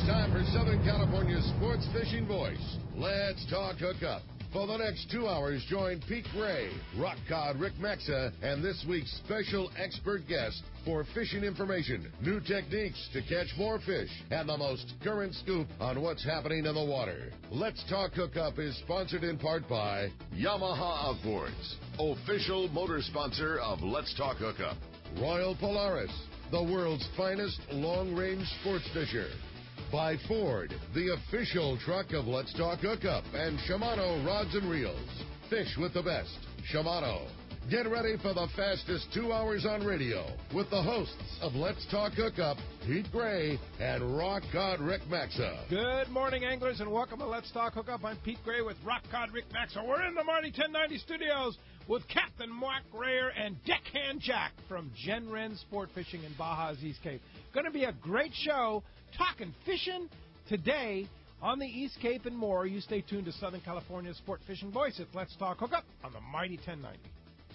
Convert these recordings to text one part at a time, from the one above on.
time for Southern California's sports fishing voice. Let's talk hookup. For the next 2 hours, join Pete Gray, rock cod Rick Maxa, and this week's special expert guest for fishing information, new techniques to catch more fish, and the most current scoop on what's happening in the water. Let's Talk Hookup is sponsored in part by Yamaha Outboards, official motor sponsor of Let's Talk Hookup. Royal Polaris, the world's finest long-range sports fisher. By Ford, the official truck of Let's Talk Hookup, and Shimano Rods and Reels. Fish with the best. Shimano. Get ready for the fastest 2 hours on radio with the hosts of Let's Talk Hookup, Pete Gray and Rock Cod Rick Maxa. Good morning, anglers, and welcome to Let's Talk Hookup. I'm Pete Gray with Rock Cod Rick Maxa. We're in the Mighty 1090 studios with Captain Mark Rayor and Deckhand Jack from Wren Sportfishing in Baja's East Cape. Going to be a great show talking fishing today on the East Cape and more. You stay tuned to Southern California's sport fishing voice. It's Let's Talk Hookup on the Mighty 1090.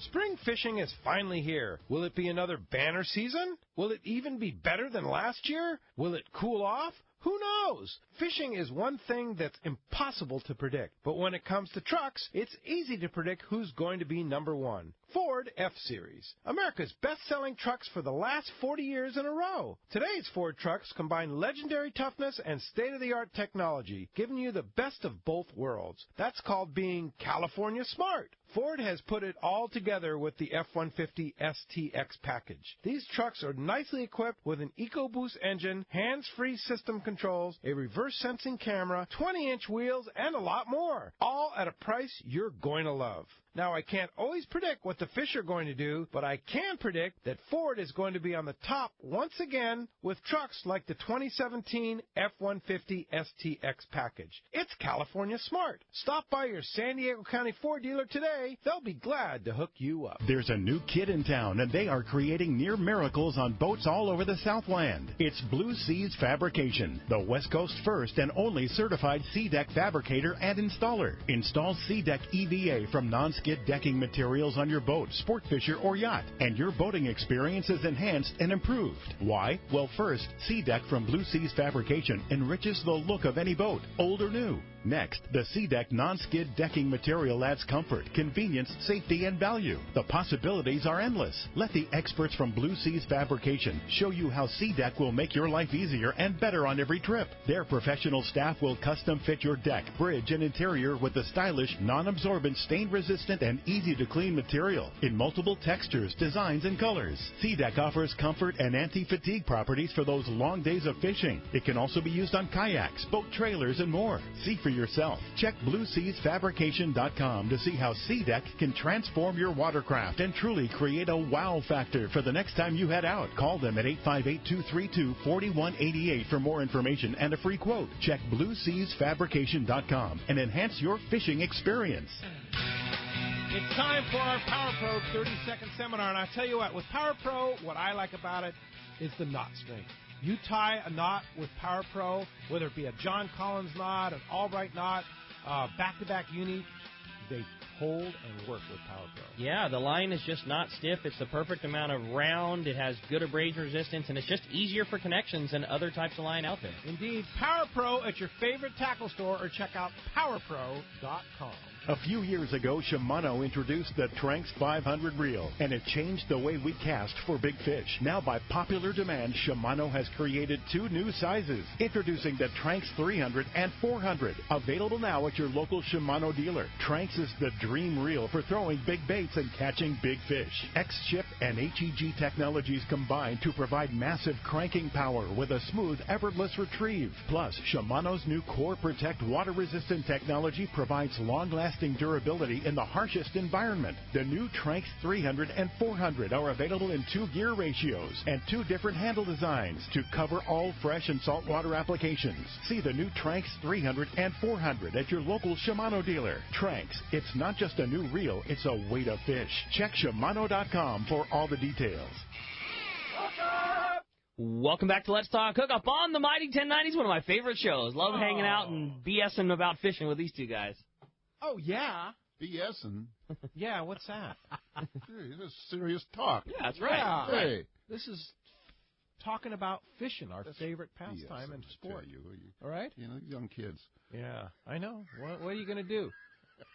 Spring fishing is finally here. Will it be another banner season? Will it even be better than last year? Will it cool off? Who knows? Fishing is one thing that's impossible to predict. But when it comes to trucks, it's easy to predict who's going to be number one. Ford F-Series, America's best-selling trucks for the last 40 years in a row. Today's Ford trucks combine legendary toughness and state-of-the-art technology, giving you the best of both worlds. That's called being California smart. Ford has put it all together with the F-150 STX package. These trucks are nicely equipped with an EcoBoost engine, hands-free system controls, a reverse-sensing camera, 20-inch wheels, and a lot more. All at a price you're going to love. Now, I can't always predict what the fish are going to do, but I can predict that Ford is going to be on the top once again with trucks like the 2017 F-150 STX package. It's California smart. Stop by your San Diego County Ford dealer today. They'll be glad to hook you up. There's a new kid in town, and they are creating near miracles on boats all over the Southland. It's Blue Seas Fabrication, the West Coast's first and only certified sea deck fabricator and installer. Install sea deck EVA from non-skid decking materials on your boat, sport fisher, or yacht, and your boating experience is enhanced and improved. Why? Well, first, sea deck from Blue Seas Fabrication enriches the look of any boat, old or new. Next, the Sea Deck non-skid decking material adds comfort, convenience, safety, and value. The possibilities are endless. Let the experts from Blue Seas Fabrication show you how Sea Deck will make your life easier and better on every trip. Their professional staff will custom fit your deck, bridge, and interior with the stylish, non-absorbent, stain-resistant, and easy-to-clean material in multiple textures, designs, and colors. Sea Deck offers comfort and anti-fatigue properties for those long days of fishing. It can also be used on kayaks, boat trailers, and more. See for yourself. Check BlueSeasFabrication.com to see how Sea Deck can transform your watercraft and truly create a wow factor for the next time you head out. Call them at 858-232-4188 for more information and a free quote. Check BlueSeasFabrication.com and enhance your fishing experience. It's time for our Power Pro 30-second seminar, and I tell you what, with Power Pro, what I like about it is the knot strength. You tie a knot with Power Pro, whether it be a John Collins knot, an Albright knot, back-to-back uni, they hold and work with Power Pro. Yeah, the line is just not stiff. It's the perfect amount of round. It has good abrasion resistance, and it's just easier for connections than other types of line out there. Indeed. Power Pro at your favorite tackle store, or check out PowerPro.com. A few years ago, Shimano introduced the Tranx 500 reel, and it changed the way we cast for big fish. Now, by popular demand, Shimano has created two new sizes, introducing the Tranx 300 and 400, available now at your local Shimano dealer. Tranx is the dream reel for throwing big baits and catching big fish. X-Ship and HEG technologies combine to provide massive cranking power with a smooth, effortless retrieve. Plus, Shimano's new Core Protect water-resistant technology provides long-lasting durability in the harshest environment. The new Tranx 300 and 400 are available in 2 gear ratios and 2 different handle designs to cover all fresh and saltwater applications. See the new Tranx 300 and 400 at your local Shimano dealer. Tranx, it's not just a new reel, it's a way to fish. Check Shimano.com for all the details. Welcome back to Let's Talk Hookup on the Mighty 1090s, one of my favorite shows. Love hanging out and BSing about fishing with these two guys. Oh, yeah. BSing? Yeah, what's that? This is serious talk. Yeah, that's right. Yeah. Hey. This is talking about fishing, our favorite pastime and sport. All right? Young kids. Yeah, I know. What are you going to do?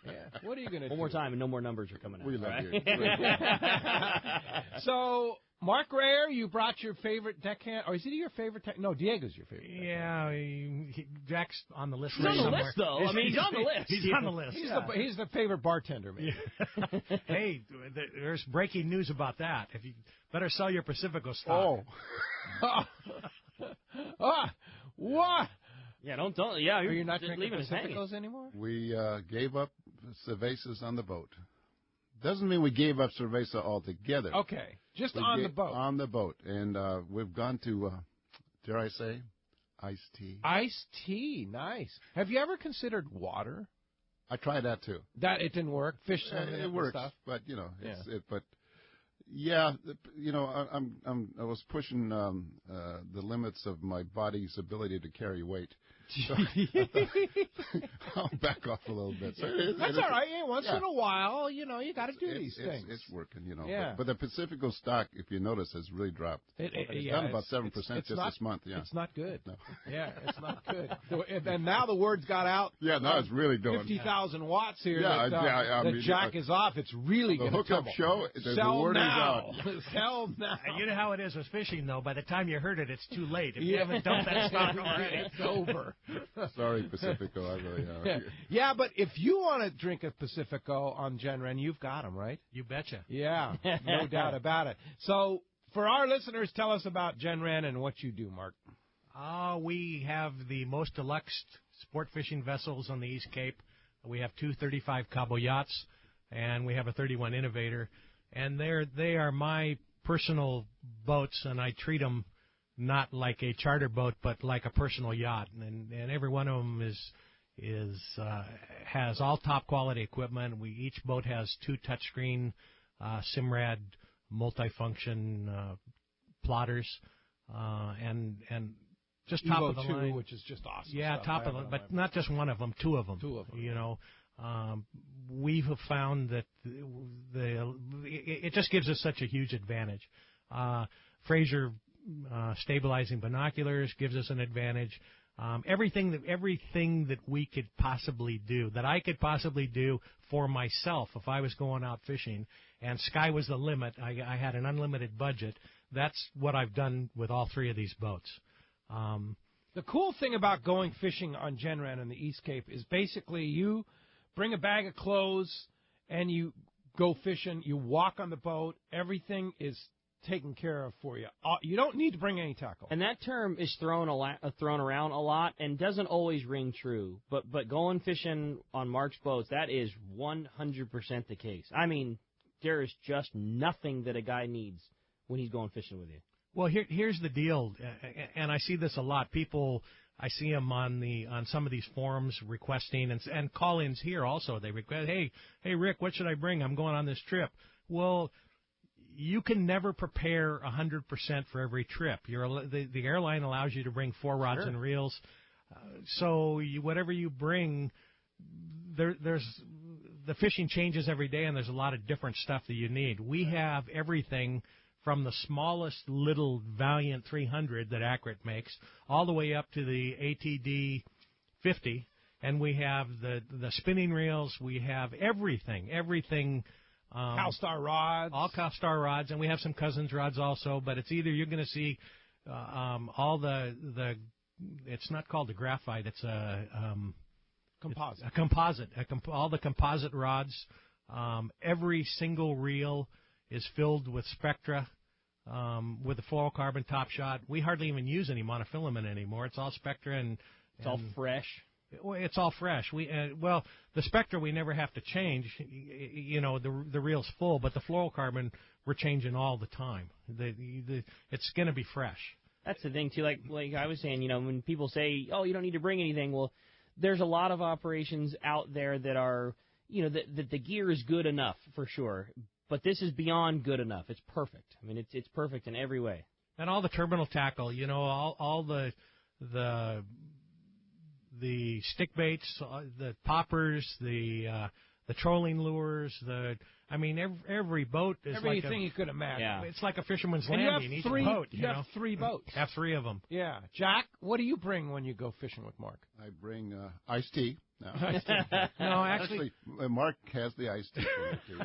Yeah. What are you going to do? One more time, and no more numbers are coming out. We love right? you. So, Mark Rayor, you brought your favorite deckhand. Or is he your favorite? No, Diego's your favorite. Yeah, Jack's on the list. He's on the list, though. I mean, he's on the list. He's on the list. He's the favorite bartender, man. Yeah. Hey, there's breaking news about that. If you better sell your Pacifico stock. What? Yeah, don't. Yeah, are you not just drinking leaving Pacificos anymore? We gave up cervezas on the boat. Doesn't mean we gave up cerveza altogether. Okay, just on the boat. On the boat, and we've gone to, dare I say, iced tea. Iced tea, nice. Have you ever considered water? I tried that too. That it didn't work. Fish swimming it works, stuff. but yeah, I was pushing the limits of my body's ability to carry weight. So I'll back off a little bit. So That's all right. Yeah, once in a while, you got to do these things. It's working, Yeah. But the Pacifico stock, if you notice, has really dropped. It's down about 7% just this month. Yeah, it's not good. No. Yeah, it's not good. And now the word's got out. Yeah, now it's really doing 50,000 watts here. Yeah, that Jack is off. It's really the going to hookup show. The word is out. Sell now. You know how it is with fishing, though. By the time you heard it, it's too late. If you haven't dumped that stock already, it's over. Sorry, Pacifico. I really am. Yeah, but if you want to drink a Pacifico on Gen Ren, you've got them, right? You betcha. Yeah, no doubt about it. So, for our listeners, tell us about Gen Ren and what you do, Mark. We have the most deluxe sport fishing vessels on the East Cape. We have two 35 Cabo yachts, and we have a 31 Innovator. And they are my personal boats, and I treat them not like a charter boat, but like a personal yacht. And every one of them has all top quality equipment. Each boat has two touchscreen Simrad multifunction plotters, and just top Evo of the 2, line, which is just awesome. Yeah, stuff. top of the, but not just one of them, two of them. We have found that it just gives us such a huge advantage. Fraser stabilizing binoculars gives us an advantage. Everything that we could possibly do, that I could possibly do for myself if I was going out fishing, and sky was the limit. I had an unlimited budget. That's what I've done with all three of these boats. The cool thing about going fishing on Gen Ren in the East Cape is basically you bring a bag of clothes and you go fishing. You walk on the boat. Everything is taken care of for you. You don't need to bring any tackle. And that term is thrown around a lot and doesn't always ring true. But going fishing on Mark's boats, that is 100% the case. I mean, there is just nothing that a guy needs when he's going fishing with you. Well, here's the deal, and I see this a lot. People, I see them on some of these forums requesting, and call-ins here also. They request, hey, Rick, what should I bring? I'm going on this trip. Well, you can never prepare 100% for every trip. The airline allows you to bring 4 rods and reels, so whatever you bring, there's the fishing changes every day, and there's a lot of different stuff that you need. We have everything from the smallest little Valiant 300 that Accurate makes, all the way up to the ATD 50, and we have the spinning reels. We have everything. Calstar rods. All Calstar rods, and we have some Cousins rods also, but it's either you're going to see all the it's not called a graphite, it's a composite. All the composite rods. Every single reel is filled with Spectra, with a fluorocarbon top shot. We hardly even use any monofilament anymore. It's all Spectra, and it's all fresh. It's all fresh. The Spectra we never have to change. The reel's full, but the fluorocarbon we're changing all the time. It's going to be fresh. That's the thing too. Like I was saying, when people say, "Oh, you don't need to bring anything," well, there's a lot of operations out there that are, that the gear is good enough for sure. But this is beyond good enough. It's perfect. I mean, it's perfect in every way. And all the terminal tackle, all the stick baits, the poppers, the trolling lures, every boat is everything you could imagine. Yeah. It's like a fisherman's And landing. you have three. Each boat, You have 3 boats. Have 3 of them. Yeah, Jack, what do you bring when you go fishing with Mark? I bring iced tea. No, No, actually, Mark has the iced tea for me, too.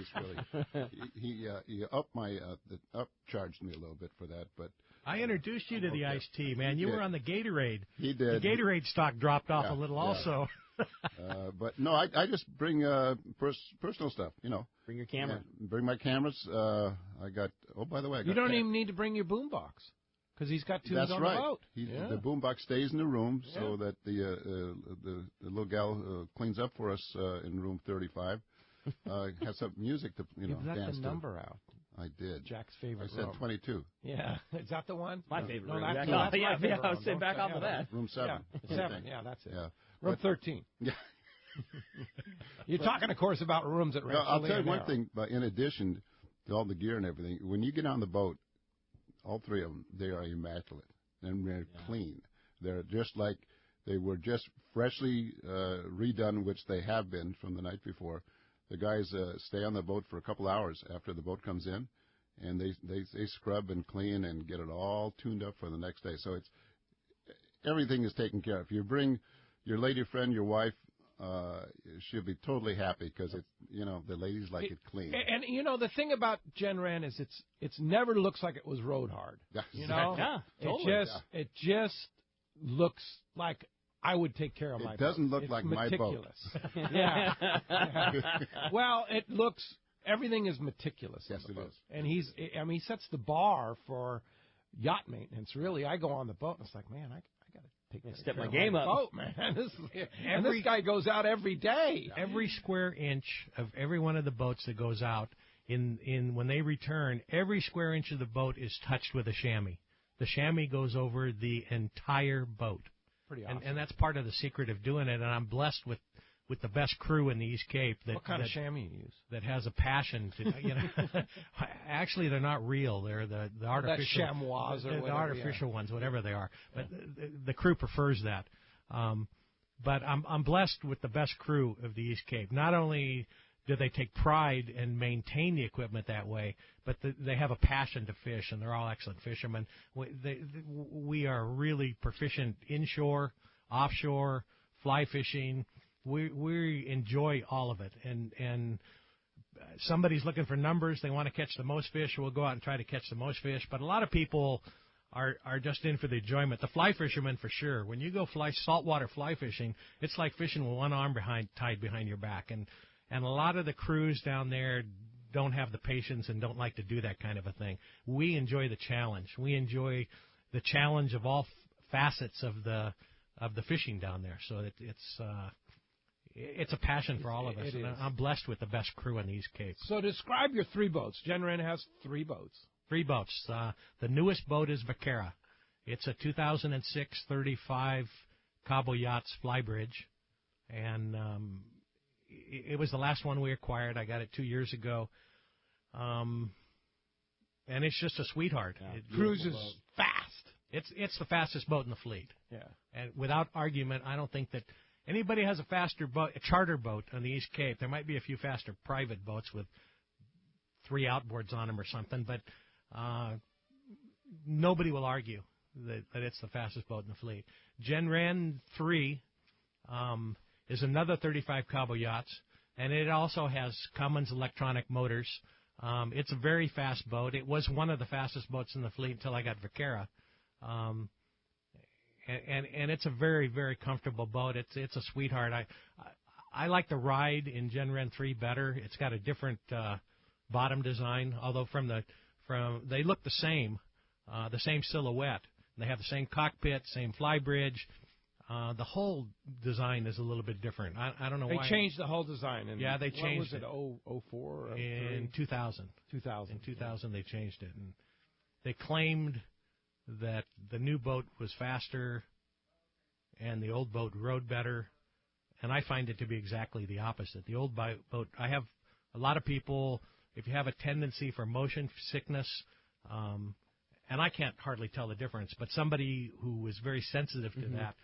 He's really he upcharged me a little bit for that, but I introduced you to the iced tea, man. You did. were on the Gatorade. He did. The Gatorade stock dropped off a little, yeah. also. But no, I just bring personal stuff. Bring your camera. Yeah, bring my cameras. I got. Oh, by the way, You don't even need to bring your boombox because he's got tunes That's on right. the boat. The boombox stays in the room so that the little gal cleans up for us in room 35. Has some music to You've left dance the to. number out. I did. Jack's favorite I said room. 22. Yeah, is that the one? My favorite No, room. that's, Exactly. no, that's yeah, my favorite I was room. saying back Don't off say of that. Room 7. Yeah, 7. Yeah, that's it. Yeah. Room 13. Yeah. You're talking, of course, about rooms at Rancho I'll tell you one Leonero. thing. But in addition to all the gear and everything, when you get on the boat, all 3 of them, they are immaculate and they're clean. They're just like they were just freshly redone, which they have been from the night before. The guys stay on the boat for a couple hours after the boat comes in, and they scrub and clean and get it all tuned up for the next day. So everything is taken care of. If you bring your lady friend, your wife, she'll be totally happy because the ladies like it clean. And the thing about Gen Wren is it's never looks like it was rode hard. Yeah, totally. It just looks like I would take care of my boat. It doesn't look It's like my boat. meticulous. Yeah. Well, it looks. Everything is meticulous. Yes, on the it boat. is. And he sets the bar for yacht maintenance. Really, I go on the boat and it's like, man, I got to take Step care my of game up. boat, man. And this guy goes out every day. Every square inch of every one of the boats that goes out, when they return, every square inch of the boat is touched with a chamois. The chamois goes over the entire boat. Pretty awesome. And that's part of the secret of doing it. And I'm blessed with the best crew in the East Cape. What kind of chamois you use? That has a passion to, Actually, they're not real. They're the artificial. That chamois or the artificial ones, whatever they are. But the crew prefers that. But I'm blessed with the best crew of the East Cape. Not only do they take pride and maintain the equipment that way, but they have a passion to fish, and they're all excellent fishermen. We are really proficient inshore, offshore, fly fishing. We enjoy all of it, and somebody's looking for numbers. They want to catch the most fish. We'll go out and try to catch the most fish. But a lot of people are just in for the enjoyment. The fly fishermen, for sure. When you go saltwater fly fishing, it's like fishing with one arm tied behind your back. And a lot of the crews down there don't have the patience and don't like to do that kind of a thing. We enjoy the challenge. We enjoy the challenge of all facets of the fishing down there. So it's a passion for all of us. And I'm blessed with the best crew on the East Cape. So describe your 3 boats. Gen Wren has 3 boats. 3 boats. The newest boat is Vaquera. It's a 2006 35 Cabo Yachts Flybridge, and it was the last one we acquired. I got it 2 years ago, and it's just a sweetheart. Yeah. It cruises fast. It's the fastest boat in the fleet. Yeah, and without argument, I don't think that anybody has a faster boat, a charter boat on the East Cape. There might be a few faster private boats with 3 outboards on them or something, but nobody will argue that it's the fastest boat in the fleet. Gen Wren 3 is another 35 Cabo Yachts, and it also has Cummins electronic motors. It's a very fast boat. It was one of the fastest boats in the fleet until I got Vaquera. And it's a very, very comfortable boat. It's a sweetheart. I like the ride in Gen Wren 3 better. It's got a different bottom design, although they look the same silhouette. They have the same cockpit, same fly bridge. The whole design is a little bit different. I don't know why. They changed the whole design. Yeah, they changed it. What was it, 04? In 2000. 2000. In 2000, they changed it. And they claimed that the new boat was faster and the old boat rode better. And I find it to be exactly the opposite. The old boat, I have a lot of people, if you have a tendency for motion sickness, and I can't hardly tell the difference, but somebody who is very sensitive to that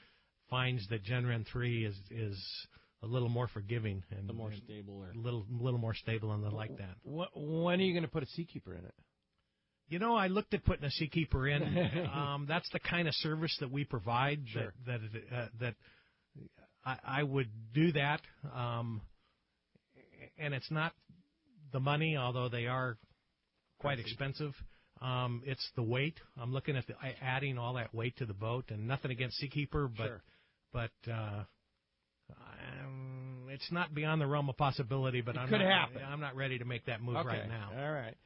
finds that Gen Wren 3 is a little more forgiving and The more stable, or a little more stable, and like that. When are you going to put a seakeeper in it? You know, I looked at putting a seakeeper in. That's the kind of service that we provide. Sure. That I would do that. And it's not the money, although they are quite expensive. It's the weight. I'm looking at adding all that weight to the boat, and nothing against seakeeper, but it's not beyond the realm of possibility. But Could happen. I'm not ready to make that move right now. All right.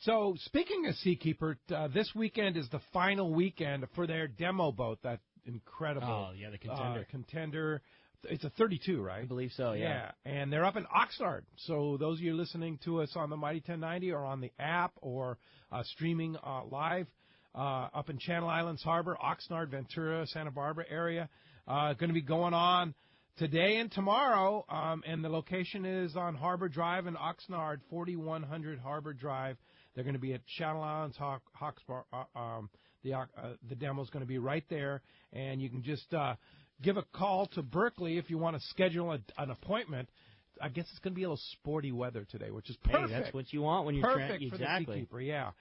So speaking of seakeeper, this weekend is the final weekend for their demo boat. That incredible. Oh yeah, the Contender. Contender. It's a 32, right? I believe so, yeah. And they're up in Oxnard. So those of you listening to us on the Mighty 1090 or on the app or streaming live up in Channel Islands Harbor, Oxnard, Ventura, Santa Barbara area, going to be going on today and tomorrow. And the location is on Harbor Drive in Oxnard, 4100 Harbor Drive. They're going to be at Channel Islands Hawksbar. The demo's going to be right there. And you can just give a call to Berkeley if you want to schedule an appointment. I guess it's going to be a little sporty weather today, which is perfect. Hey, that's what you want when you're perfect for the seakeeper. Yeah.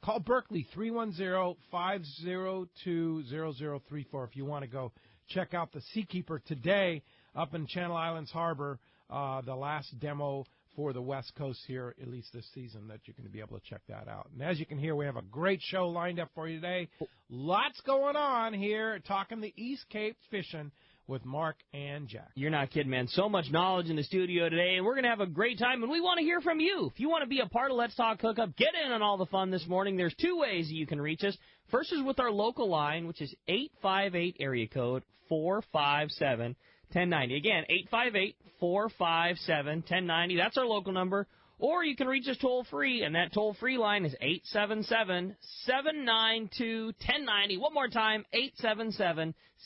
Call Berkeley 310-502-0034 if you want to go check out the seakeeper today up in Channel Islands Harbor. The last demo for the West Coast here, at least this season, that you're going to be able to check that out. And as you can hear, we have a great show lined up for you today. Lots going on here, talking the East Cape fishing with Mark and Jack. You're not kidding, man. So much knowledge in the studio today, and we're going to have a great time, and we want to hear from you. If you want to be a part of Let's Talk Hookup, get in on all the fun this morning. There's two ways you can reach us. First is with our local line, which is 858 area code 457 1090. Again, 858-457-1090. That's our local number. Or you can reach us toll-free, and that toll-free line is 877-792-1090. One more time,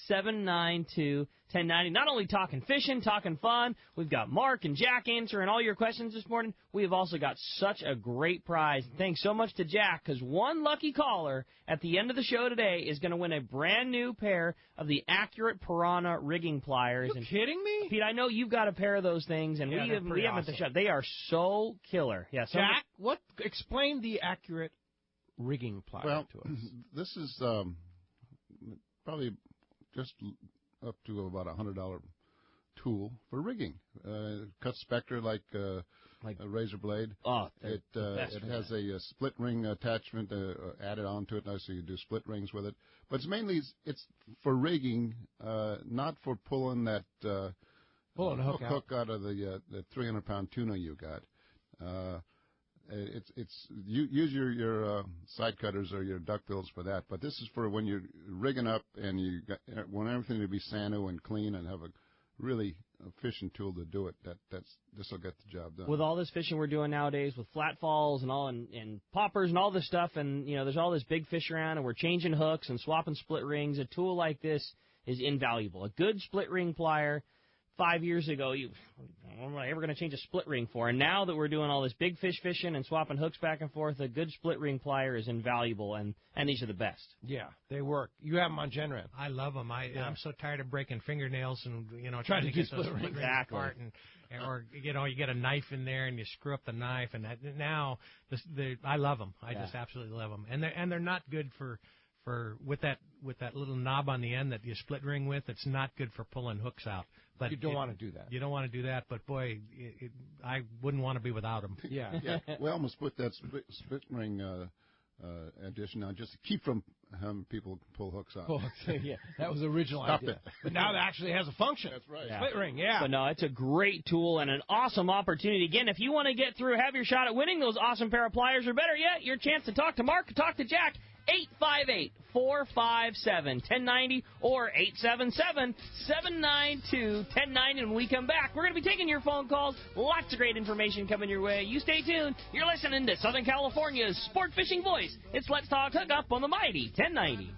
877-792-1090. Not only talking fishing, talking fun, we've got Mark and Jack answering all your questions this morning. We have also got such a great prize. Thanks so much to Jack, because one lucky caller at the end of the show today is going to win a brand-new pair of the Accurate Piranha rigging pliers. Are you kidding me? Pete, I know you've got a pair of those things, and we haven't at the shop. They are so killer. Yeah, Jack, explain the Accurate rigging plier to us. This is probably just up to about $100 tool for rigging. Cuts specter like a razor blade. Oh, it has a split ring attachment added onto it, so you do split rings with it. But it's for rigging, not for pulling that hook out of the 300-pound tuna you got. Use your side cutters or your duckbills for that, but this is for when you're rigging up and you want everything to be sano and clean and have a really fishing tool to do it. This will get the job done. With all this fishing we're doing nowadays, with flat falls and all, and poppers and all this stuff, and there's all this big fish around, and we're changing hooks and swapping split rings. A tool like this is invaluable. A good split ring plier. 5 years ago, what am I ever going to change a split ring for? And now that we're doing all this big fish fishing and swapping hooks back and forth, a good split ring plier is invaluable, and these are the best. Yeah, they work. You have them on Genren. I love them. I'm so tired of breaking fingernails and trying to get those split rings apart, or you get a knife in there and you screw up the knife, and now I love them. I just absolutely love them, and they're not good for with that little knob on the end that you split ring with. It's not good for pulling hooks out. But you don't want to do that. You don't want to do that, but boy, I wouldn't want to be without them. Yeah. We almost put that split ring addition on just to keep from having people pull hooks out. Yeah, that was the original idea. But now it actually has a function. That's right. Yeah. Split ring, yeah. But no, it's a great tool and an awesome opportunity. Again, if you want to get through, have your shot at winning those awesome pair of pliers, or better yet, your chance to talk to Mark, talk to Jack. 858-457-1090 or 877-792-1090. And when we come back, we're going to be taking your phone calls. Lots of great information coming your way. You stay tuned. You're listening to Southern California's sport fishing voice. It's Let's Talk Hookup on the Mighty 1090.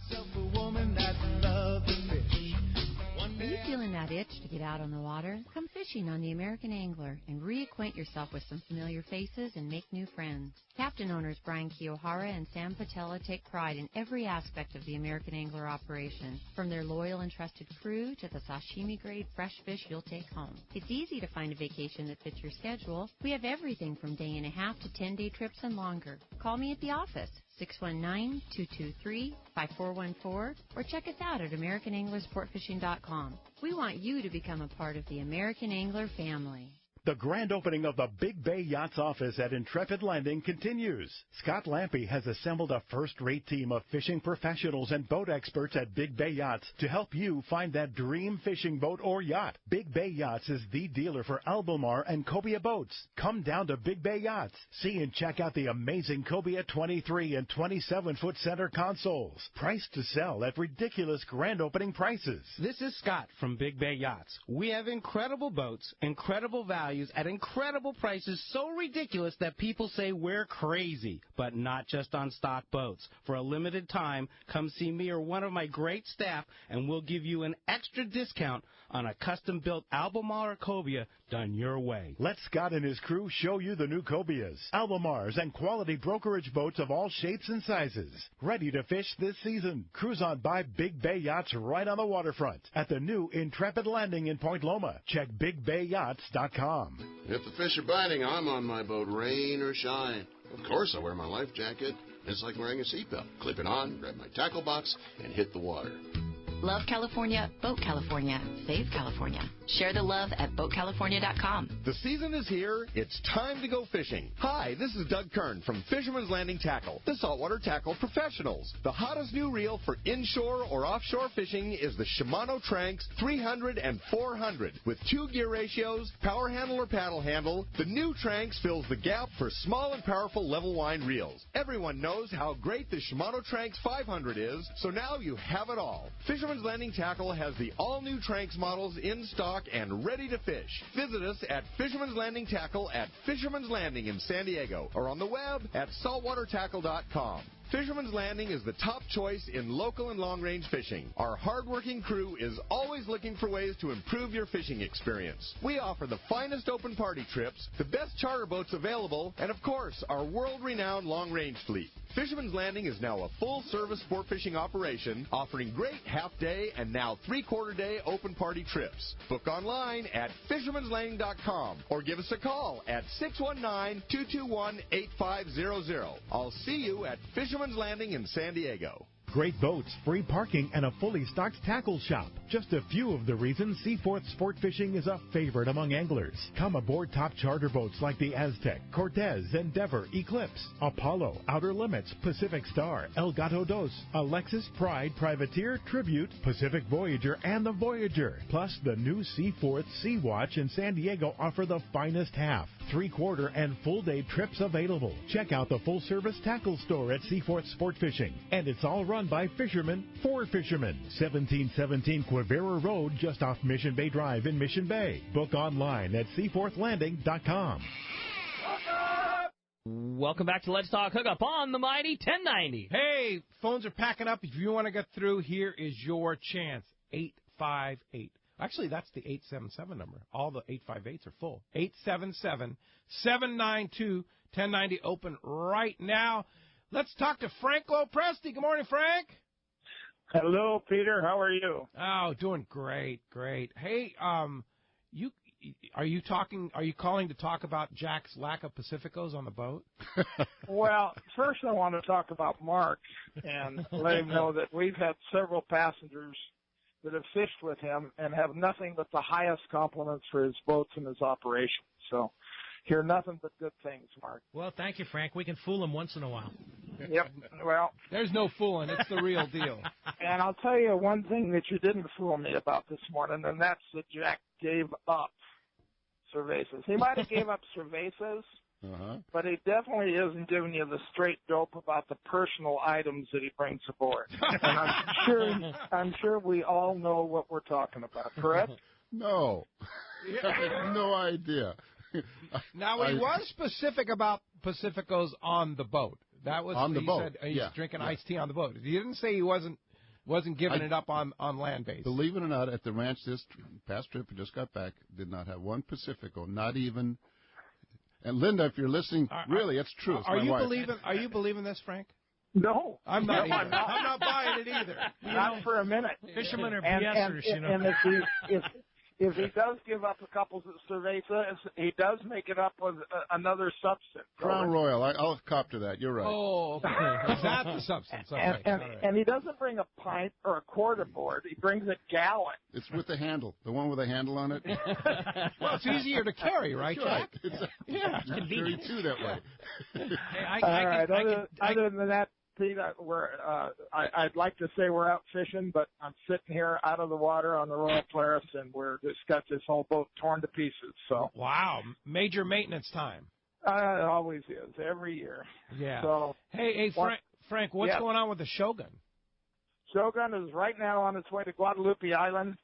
Are you feeling that That itch to get out on the water? Come fishing on the American Angler and reacquaint yourself with some familiar faces and make new friends. Captain owners Brian Kiyohara and Sam Patella take pride in every aspect of the American Angler operation, from their loyal and trusted crew to the sashimi-grade fresh fish you'll take home. It's easy to find a vacation that fits your schedule. We have everything from day-and-a-half to 10-day trips and longer. Call me at the office, 619-223-5414, or check us out at AmericanAnglerSportfishing.com. We want you to become a part of the American Angler family. The grand opening of the Big Bay Yachts office at Intrepid Landing continues. Scott Lampy has assembled a first-rate team of fishing professionals and boat experts at Big Bay Yachts to help you find that dream fishing boat or yacht. Big Bay Yachts is the dealer for Albemarle and Cobia boats. Come down to Big Bay Yachts. See and check out the amazing Cobia 23 and 27-foot center consoles. Priced to sell at ridiculous grand opening prices. This is Scott from Big Bay Yachts. We have incredible boats, incredible values at incredible prices, so ridiculous that people say we're crazy. But not just on stock boats. For a limited time, come see me or one of my great staff, and we'll give you an extra discount on a custom-built Albemarle or Cobia done your way. Let Scott and his crew show you the new Cobias, Albemarles, and quality brokerage boats of all shapes and sizes. Ready to fish this season. Cruise on by Big Bay Yachts right on the waterfront at the new Intrepid Landing in Point Loma. Check BigBayYachts.com. If the fish are biting, I'm on my boat, rain or shine. Of course I wear my life jacket. It's like wearing a seatbelt. Clip it on, grab my tackle box, and hit the water. Love California, Boat California, Save California. Share the love at BoatCalifornia.com. The season is here. It's time to go fishing. Hi, this is Doug Kern from Fisherman's Landing Tackle, the saltwater tackle professionals. The hottest new reel for inshore or offshore fishing is the Shimano Tranx 300 and 400. With 2 gear ratios, power handle or paddle handle, the new Tranx fills the gap for small and powerful level line reels. Everyone knows how great the Shimano Tranx 500 is, so now you have it all. Fisherman's Landing Tackle has the all-new Tranx models in stock and ready to fish. Visit us at Fisherman's Landing Tackle at Fisherman's Landing in San Diego or on the web at saltwatertackle.com. Fisherman's Landing is the top choice in local and long-range fishing. Our hard-working crew is always looking for ways to improve your fishing experience. We offer the finest open party trips, the best charter boats available, and of course, our world-renowned long-range fleet. Fisherman's Landing is now a full-service sport fishing operation, offering great half-day and now three-quarter-day open party trips. Book online at fishermanslanding.com or give us a call at 619-221-8500. I'll see you at Fisherman's Landing in San Diego. Great boats, free parking, and a fully stocked tackle shop. Just a few of the reasons Seaforth Sport Fishing is a favorite among anglers. Come aboard top charter boats like the Aztec, Cortez, Endeavor, Eclipse, Apollo, Outer Limits, Pacific Star, El Gato Dos, Alexis, Pride, Privateer, Tribute, Pacific Voyager, and the Voyager. Plus, the new Seaforth Sea Watch in San Diego offer the finest half, three-quarter, and full-day trips available. Check out the full-service tackle store at Seaforth Sport Fishing. And it's all run by fishermen for fishermen. 1717 Quivira Road, just off Mission Bay Drive in Mission Bay. Book online at seaforthlanding.com. Welcome back to Let's Talk Hookup on the Mighty 1090. Hey, phones are packing up. If you want to get through, here is your chance. 858. Actually, that's the 877 number. All the 858s are full. 877-792-1090, open right now. Let's talk to Frank Lopresti. Good morning, Frank. Hello, Peter. How are you? Oh, doing great, great. Hey, are you calling to talk about Jack's lack of Pacificos on the boat? Well, first I want to talk about Mark and let him know that we've had several passengers that have fished with him and have nothing but the highest compliments for his boats and his operation. So hear nothing but good things, Mark. Well, thank you, Frank. We can fool him once in a while. Yep. Well, there's no fooling. It's the real deal. And I'll tell you one thing that you didn't fool me about this morning, and that's that Jack gave up cervezas. He might have gave up cervezas, but he definitely isn't giving you the straight dope about the personal items that he brings aboard. And I'm sure we all know what we're talking about, correct? No. I have no idea. Now, he was specific about Pacificos on the boat. That was on the boat. Said he's drinking iced tea on the boat. He didn't say he wasn't wasn't giving it up on land base. Believe it or not, at the ranch this past trip, we just got back, did not have one Pacifico, not even. And Linda, if you're listening, really, it's true. It's Are you wife. believing this, Frank? No, I'm not. I'm not buying it either. Not for a minute. Fishermen are and, BSers, and, and if he does give up a couple of cervezas, he does make it up with another substance. Crown Royal. I'll cop to that. You're right. Oh, that's the substance. Okay. And he doesn't bring a pint or a quarter board. He brings a gallon. It's with the handle, the one with a handle on it. Well, it's easier to carry, right, Jack? Yeah, it's carry two that way. Hey, other than that, Pete, I'd like to say we're out fishing, but I'm sitting here out of the water on the Royal Polaris, and we're just got this whole boat torn to pieces. So wow, major maintenance time. It always is every year. Yeah. So hey, Frank, what's going on with the Shogun? Shogun is right now on its way to Guadalupe Island.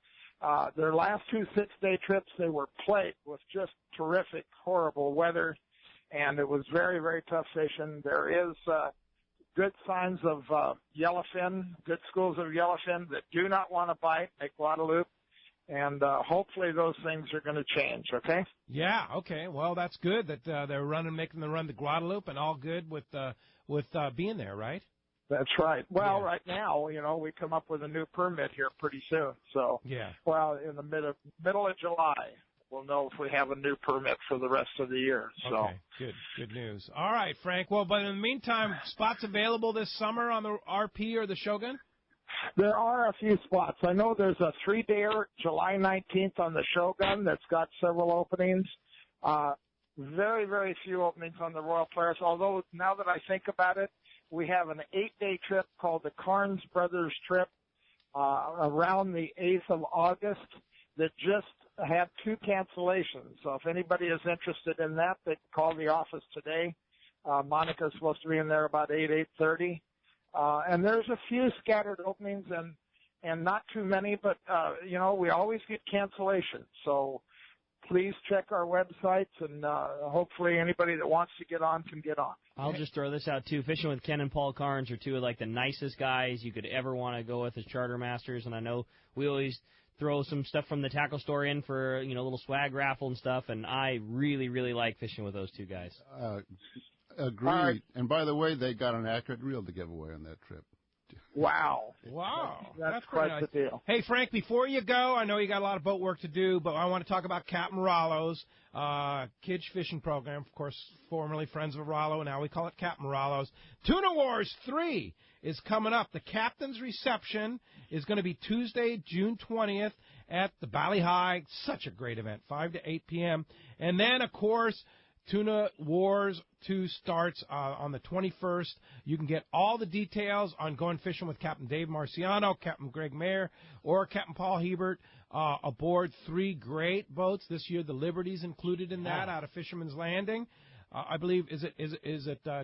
Their last 2 6-day trips, they were plagued with just terrific, horrible weather, and it was very, very tough fishing. There is good signs of yellowfin, good schools of yellowfin that do not want to bite at Guadalupe, and hopefully those things are going to change, okay? Yeah, okay. Well, that's good that they're making the run to Guadalupe, and all good with being there, right? That's right. Well, right now, we come up with a new permit here pretty soon. So, well, in the middle of July, we'll know if we have a new permit for the rest of the year. So, okay, good news. All right, Frank. Well, but in the meantime, spots available this summer on the RP or the Shogun? There are a few spots. I know there's a 3-dayer July 19th on the Shogun that's got several openings. Very, very few openings on the Royal Polaris, although now that I think about it, we have an 8-day trip called the Carnes Brothers Trip around the 8th of August that just had 2 cancellations. So if anybody is interested in that, they can call the office today. Monica's supposed to be in there about 8:30. And there's a few scattered openings and not too many, but, we always get cancellations. So please check our websites, and hopefully anybody that wants to get on can get on. I'll just throw this out, too. Fishing with Ken and Paul Carnes are 2 of, the nicest guys you could ever want to go with as charter masters, and I know we always throw some stuff from the tackle store in for, a little swag raffle and stuff, and I really, really like fishing with those 2 guys. Agreed. Right. And by the way, they got an accurate reel to give away on that trip. Wow. That's quite nice. the deal. Hey, Frank, before you go, I know you got a lot of boat work to do, but I want to talk about Captain Rollo's kids fishing program. Of course, formerly Friends of Rollo, now we call it Captain Rollo's. Tuna Wars 3 is coming up. The captain's reception is going to be Tuesday, June 20th at the Valley High. Such a great event, 5 to 8 p.m. And then, of course, Tuna Wars 2 starts on the 21st. You can get all the details on going fishing with Captain Dave Marciano, Captain Greg Mayer, or Captain Paul Hebert aboard 3 great boats. This year, the Liberty's included in that out of Fisherman's Landing. I believe, is it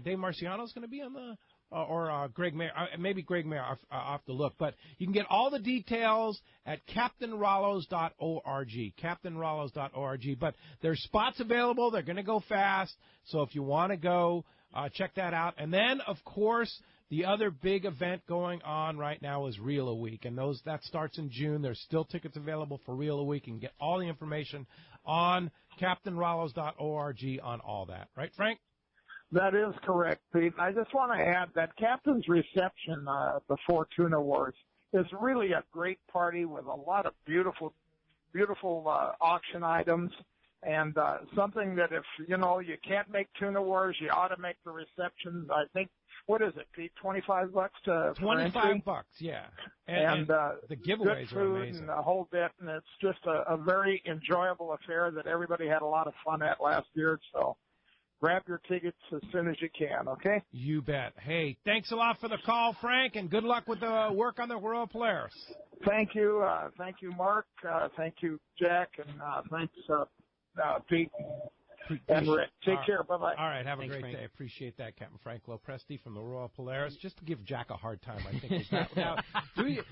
Dave Marciano's going to be on the or Greg Mayer, maybe Greg Mayer, I'll have to look. But you can get all the details at CaptainRollos.org, CaptainRollos.org. But there's spots available. They're going to go fast. So if you want to go, check that out. And then, of course, the other big event going on right now is Reel a Week. And that starts in June. There's still tickets available for Reel a Week. You can get all the information on CaptainRollos.org on all that. Right, Frank? That is correct, Pete. I just want to add that Captain's reception before Tuna Wars is really a great party with a lot of beautiful auction items, and something that if, you can't make Tuna Wars, you ought to make the receptions. I think, what is it, Pete, $25 to $25, yeah. And the giveaways good food are amazing. And a whole bit, and it's just a very enjoyable affair that everybody had a lot of fun at last year, so grab your tickets as soon as you can, okay? You bet. Hey, thanks a lot for the call, Frank, and good luck with the work on the Royal Polaris. Thank you. Thank you, Mark. Thank you, Jack, and thanks, Pete and Rick. Take care. Bye-bye. All right, have a great Frank. day. Appreciate that, Captain Frank Lopresti from the Royal Polaris. Just to give Jack a hard time, I think. Now, do you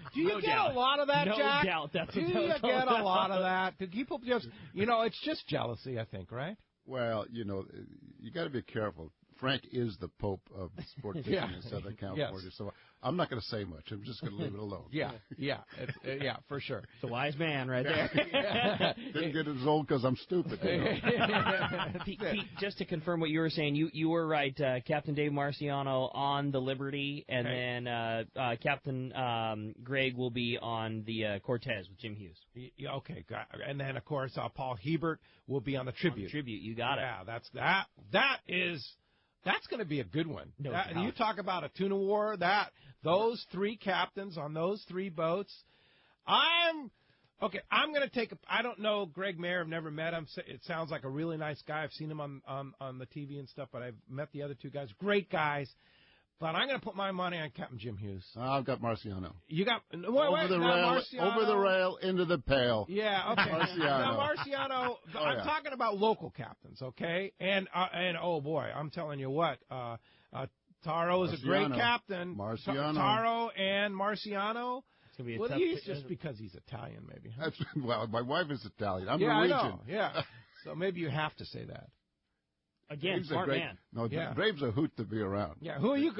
get a lot of that, Jack? No doubt. That's do you get a lot of that? Do people just, it's just jealousy, I think, right? Well, you got to be careful. Frank is the Pope of sport fishing in Southern California. Yes. So I'm not going to say much. I'm just going to leave it alone. Yeah, for sure. It's a wise man right there. Didn't get as old because I'm stupid. Pete, just to confirm what you were saying, you were right. Captain Dave Marciano on the Liberty, and then Captain Greg will be on the Cortez with Jim Hughes. Yeah, okay, and then of course Paul Hebert will be on the Tribute. You got it. Yeah, that's going to be a good one. No doubt. You talk about a tuna war. Those three captains on those three boats. I'm going to take. I don't know Greg Mayer. I've never met him. It sounds like a really nice guy. I've seen him on the TV and stuff, but I've met the other two guys. Great guys. But I'm going to put my money on Captain Jim Hughes. I've got Marciano. You got over the rail, into the pail. Yeah, okay. Marciano. Now, Marciano, I'm talking about local captains, okay? And oh boy, I'm telling you what, Taro is a great captain. Marciano. Taro and Marciano. It's gonna be well, he's just because he's Italian, maybe. Huh? Well, my wife is Italian. I'm Norwegian. I know. Yeah. So maybe you have to say that. Again, Graves smart man. No, Graves a hoot to be around. Yeah, who are you?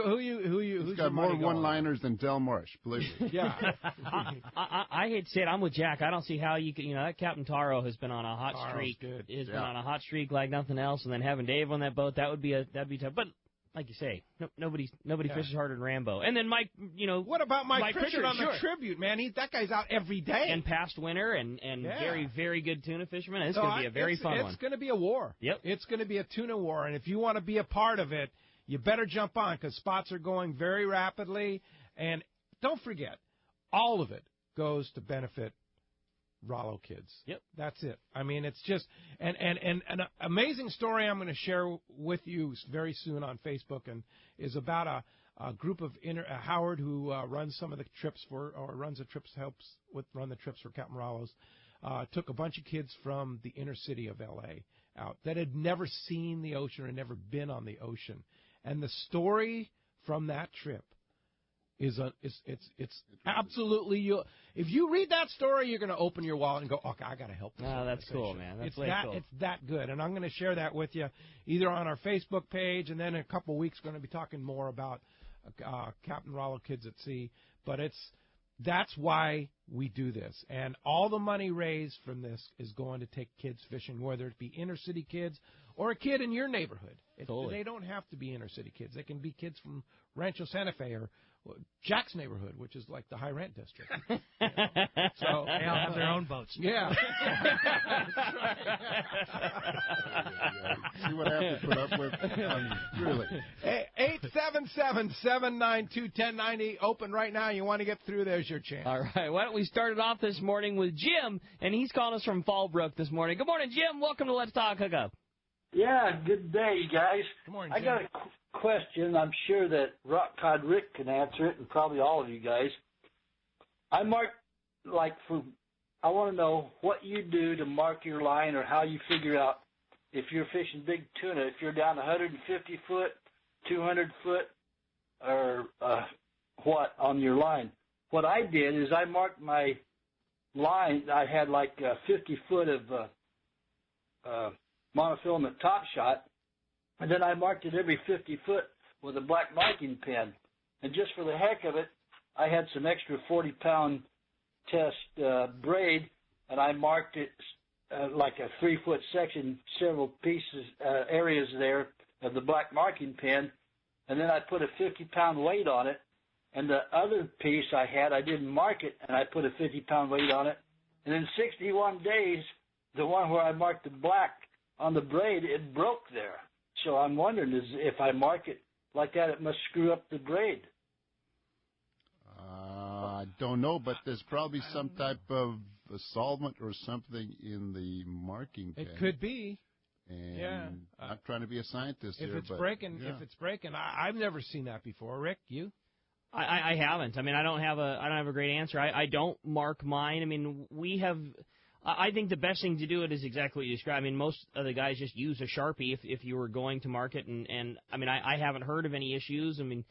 He's got more one-liners than Del Marsh, believe me. Yeah. I hate to say it. I'm with Jack. I don't see how you could. that Captain Taro has been on a hot streak. Good. Has been on a hot streak like nothing else, and then having Dave on that boat, that'd be tough. But like you say, nobody fishes harder than Rambo. And then Mike, what about Mike Pritchard on sure. the Tribute, man? That guy's out every day. And past winter and very, very good tuna fisherman. It's going to be a very fun one. It's going to be a war. Yep. It's going to be a tuna war. And if you want to be a part of it, you better jump on because spots are going very rapidly. And don't forget, all of it goes to benefit Rollo kids. Yep. That's it. I mean, it's just and an amazing story I'm going to share with you very soon on Facebook and is about a group of Howard who runs some of the trips helps run the trips for Captain Rollo's. Took a bunch of kids from the inner city of L.A. out that had never seen the ocean or never been on the ocean, and the story from that trip is it's absolutely if you read that story, you're going to open your wallet and go, okay, I got to help this. Oh, that's cool, man. That's cool. It's that good, and I'm going to share that with you either on our Facebook page, and then in a couple of weeks, going to be talking more about Captain Rollo Kids at Sea. But that's why we do this, and all the money raised from this is going to take kids fishing, whether it be inner city kids or a kid in your neighborhood. They don't have to be inner city kids. They can be kids from Rancho Santa Fe or Jack's neighborhood, which is like the high rent district. So they all have their own boats. Yeah. See what I have to put up with? Really. 877-792-1090. Open right now. You want to get through, there's your chance. All right. Why don't we start it off this morning with Jim, and he's calling us from Fallbrook this morning. Good morning, Jim. Welcome to Let's Talk Hookup. Yeah, good day, you guys. Good morning, Jim. I got a question. I'm sure that Rock Cod Rick can answer it, and probably all of you guys. I mark, I want to know what you do to mark your line or how you figure out if you're fishing big tuna, if you're down 150 foot, 200 foot, or what on your line. What I did is I marked my line. I had 50 foot of monofilament top shot, and then I marked it every 50 foot with a black marking pen. And just for the heck of it, I had some extra 40-pound test braid, and I marked it like a 3-foot section, several pieces, areas there of the black marking pen, and then I put a 50-pound weight on it. And the other piece I had, I didn't mark it, and I put a 50-pound weight on it. And in 61 days, the one where I marked the black on the braid, it broke there. So I'm wondering, if I mark it like that, it must screw up the braid. I don't know, but there's probably some type of solvent or something in the marking pen. It could be. And I'm not trying to be a scientist if here, it's but breaking, yeah. If it's breaking, I've never seen that before. Rick, you? I haven't. I mean, I don't have a great answer. I don't mark mine. I mean, we have. I think the best thing to do it is exactly what you described. I mean, most of the guys just use a Sharpie if you were going to mark it, and I mean, I haven't heard of any issues. I mean,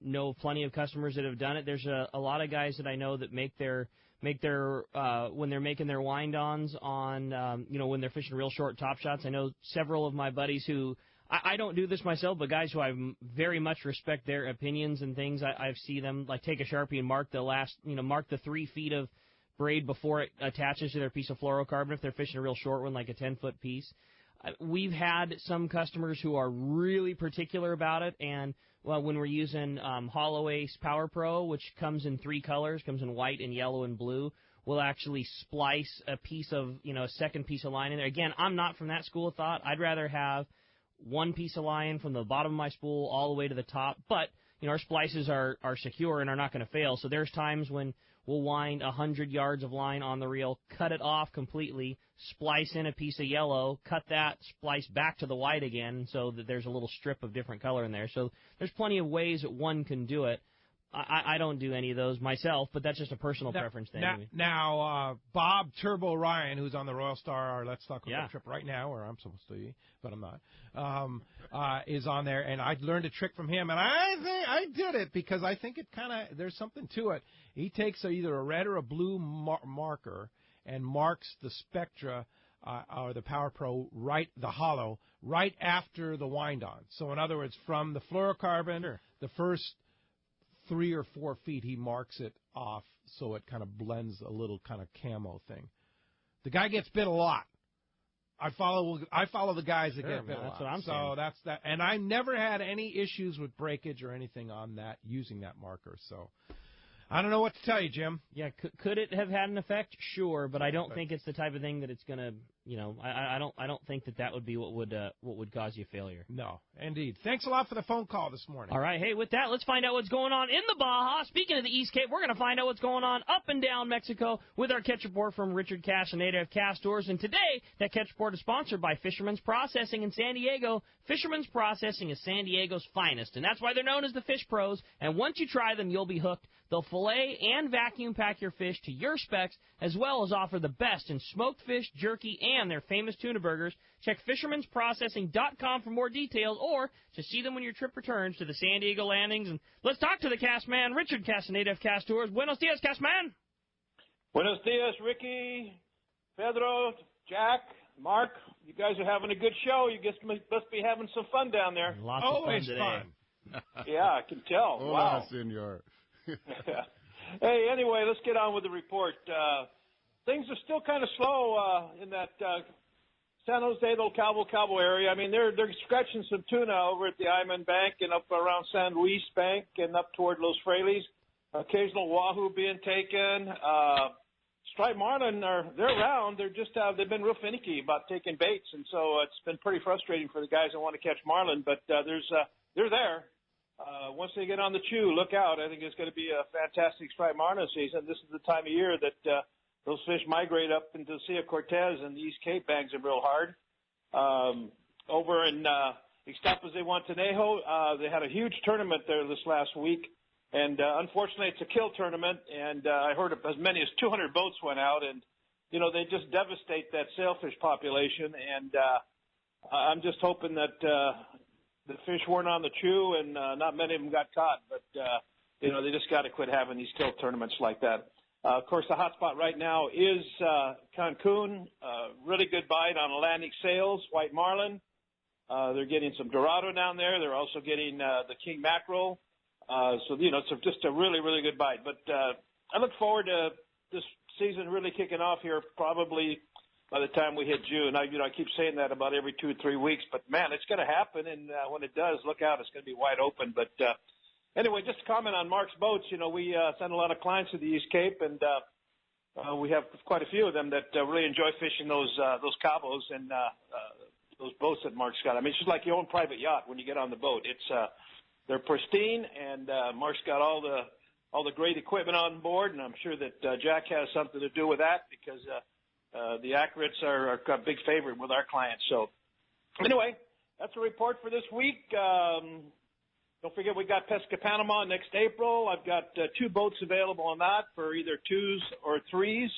know plenty of customers that have done it. There's a lot of guys that I know that make their when they're making their wind-ons on when they're fishing real short top shots. I know several of my buddies who I don't do this myself, but guys who I very much respect their opinions and things, I see them like take a Sharpie and mark mark the 3 feet of braid before it attaches to their piece of fluorocarbon if they're fishing a real short one, like a 10-foot piece. We've had some customers who are really particular about it, and when we're using Hollow Ace Power Pro, which comes in 3 colors, comes in white and yellow and blue, we'll actually splice a piece of, a second piece of line in there. Again, I'm not from that school of thought. I'd rather have one piece of line from the bottom of my spool all the way to the top, but our splices are secure and are not going to fail. So there's times when we'll wind 100 yards of line on the reel, cut it off completely, splice in a piece of yellow, cut that, splice back to the white again so that there's a little strip of different color in there. So there's plenty of ways that one can do it. I don't do any of those myself, but that's just a personal preference thing. Now, Bob Turbo Ryan, who's on the Royal Star, our Let's Talk Hookup trip right now, where I'm supposed to be, but I'm not, is on there, and I learned a trick from him, and I did it because I think it there's something to it. He takes either a red or a blue marker and marks the Spectra or the Power Pro, the hollow, right after the wind-on. So, in other words, from the fluorocarbon, the first 3 or 4 feet, he marks it off so it kind of blends a little kind of camo thing. The guy gets bit a lot. I follow the guys that get bit a lot. That's what I'm saying. So that's that. And I never had any issues with breakage or anything on that using that marker. So I don't know what to tell you, Jim. Yeah, could it have had an effect? Sure, but I don't think it's the type of thing that it's going to, I don't think that would be what would cause you failure. No, indeed. Thanks a lot for the phone call this morning. All right, hey, with that, let's find out what's going on in the Baja. Speaking of the East Cape, we're going to find out what's going on up and down Mexico with our catch report from Richard Castaneda of Castors. And today, that catch report is sponsored by Fisherman's Processing in San Diego. Fisherman's Processing is San Diego's finest, and that's why they're known as the Fish Pros. And once you try them, you'll be hooked. They'll fillet and vacuum pack your fish to your specs, as well as offer the best in smoked fish, jerky, and their famous tuna burgers. Check fishermansprocessing.com for more details, or to see them when your trip returns to the San Diego landings. And let's talk to the cast man, Richard Castaneda of Castors. Buenos dias, cast man. Buenos dias, Ricky, Pedro, Jack, Mark. You guys are having a good show. You guys must be having some fun down there. Always fun. Yeah, I can tell. Hola, wow. senor. Hey, anyway, let's get on with the report. Things are still kind of slow in that San Jose, Del Cabo area. I mean, they're scratching some tuna over at the Iman Bank and up around San Luis Bank and up toward Los Frailes. Occasional wahoo being taken. Striped marlin they're around. They've been real finicky about taking baits, and so it's been pretty frustrating for the guys that want to catch marlin. But they're there. Once they get on the chew, look out. I think it's going to be a fantastic striped marlin season. This is the time of year that those fish migrate up into the Sea of Cortez, and the East Cape bangs them real hard. Over in Ixtapas de Guantanejo, they had a huge tournament there this last week, and unfortunately it's a kill tournament, and I heard as many as 200 boats went out, and, they just devastate that sailfish population, and I'm just hoping that the fish weren't on the chew, and not many of them got caught. But, they just got to quit having these kill tournaments like that. Of course, the hot spot right now is Cancun. Really good bite on Atlantic sails, white marlin. They're getting some Dorado down there. They're also getting the king mackerel. So, it's just a really, really good bite. But I look forward to this season really kicking off here probably by the time we hit June. I keep saying that about every 2 or 3 weeks, but man, it's going to happen. And when it does, look out, it's going to be wide open. But anyway, just to comment on Mark's boats, we send a lot of clients to the East Cape, and we have quite a few of them that really enjoy fishing those cabos and those boats that Mark's got. I mean, it's just like your own private yacht when you get on the boat. They're pristine, and Mark's got all the great equipment on board, and I'm sure that Jack has something to do with that because the accurates are a big favorite with our clients. So anyway, that's a report for this week. Don't forget we got Pesca Panama next April. I've got 2 boats available on that for either 2s or 3s.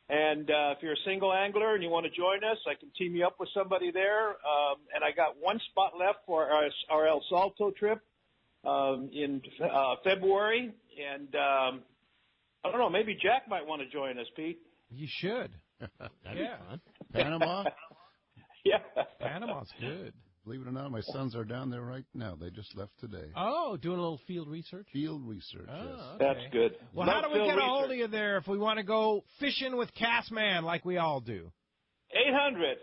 And if you're a single angler and you want to join us, I can team you up with somebody there. And I got 1 spot left for our El Salto trip in February. And I don't know, maybe Jack might want to join us, Pete. You should. That'd be fun. Panama? Yeah. Panama's good. Believe it or not, my sons are down there right now. They just left today. Oh, doing a little field research? Field research, yes. Okay. That's good. Well, how do we get a hold of you there if we want to go fishing with Castman like we all do?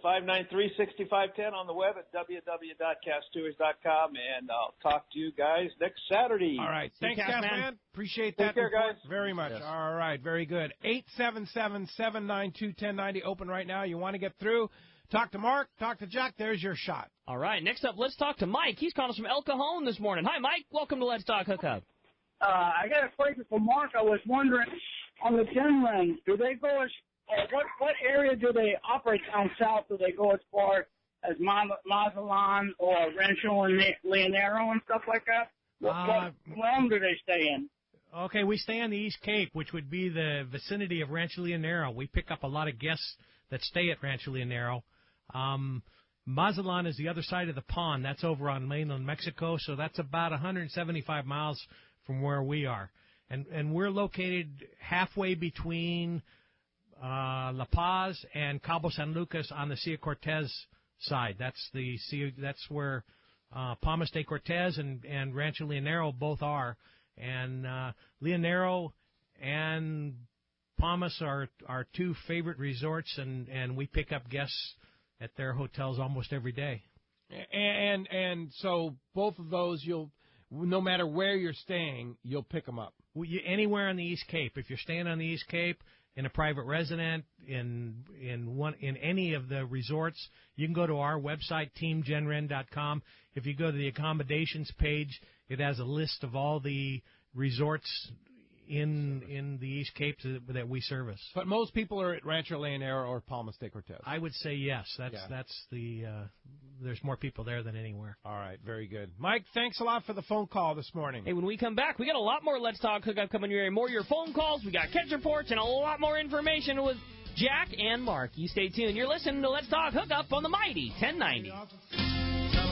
800-593-6510 on the web at www.casttours.com, and I'll talk to you guys next Saturday. All right. Thanks, Castman. Appreciate Take that care, report guys. very much. Yes. All right. Very good. 877-792-1090 open right now. You want to get through? Talk to Mark. Talk to Jack. There's your shot. All right. Next up, let's talk to Mike. He's calling us from El Cajon this morning. Hi, Mike. Welcome to Let's Talk Hookup. I got a question for Mark. I was wondering, on the Gen Wren, do they go as what area do they operate down south? Do they go as far as Mazatlan or Rancho Leonero and stuff like that? What realm do they stay in? Okay, we stay on the East Cape, which would be the vicinity of Rancho Leonero. We pick up a lot of guests that stay at Rancho Leonero. Mazatlan is the other side of the pond. That's over on mainland Mexico, so that's about 175 miles from where we are. And we're located halfway between La Paz and Cabo San Lucas on the Sea of Cortez side. That's where Palmas de Cortez and Rancho Leonero both are. And Leonero and Palmas are our two favorite resorts, and we pick up guests at their hotels almost every day. And so both of those, no matter where you're staying, you'll pick them up. Anywhere on the East Cape. If you're staying on the East Cape, in a private resident, in any of the resorts, you can go to our website, teamgenren.com. If you go to the accommodations page, it has a list of all the resorts in the East Cape that we service. But most people are at Rancho Leonero or Palmas de Cortez. I would say yes. There's more people there than anywhere. All right, very good. Mike, thanks a lot for the phone call this morning. Hey, when we come back, we got a lot more Let's Talk Hookup coming your way. More of your phone calls, we got catch reports, and a lot more information with Jack and Mark. You stay tuned. You're listening to Let's Talk Hookup on the Mighty 1090.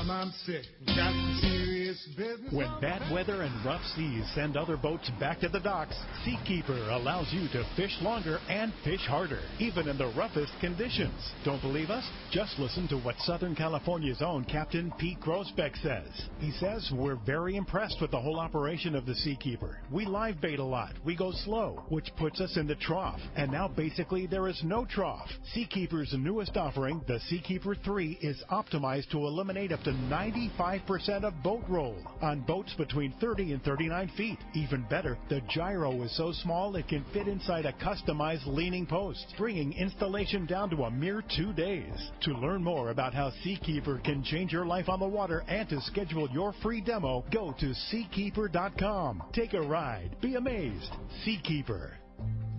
I'm sick. Got some serious business. When bad weather and rough seas send other boats back to the docks, Seakeeper allows you to fish longer and fish harder, even in the roughest conditions. Don't believe us? Just listen to what Southern California's own Captain Pete Grosbeck says. He says, we're very impressed with the whole operation of the Seakeeper. We live bait a lot. We go slow, which puts us in the trough. And now basically there is no trough. Seakeeper's newest offering, the Seakeeper 3, is optimized to eliminate up to 95% of boat roll on boats between 30 and 39 feet. Even better, the gyro is so small it can fit inside a customized leaning post, bringing installation down to a mere 2 days. To learn more about how Seakeeper can change your life on the water and to schedule your free demo, go to Seakeeper.com. Take a ride. Be amazed. Seakeeper.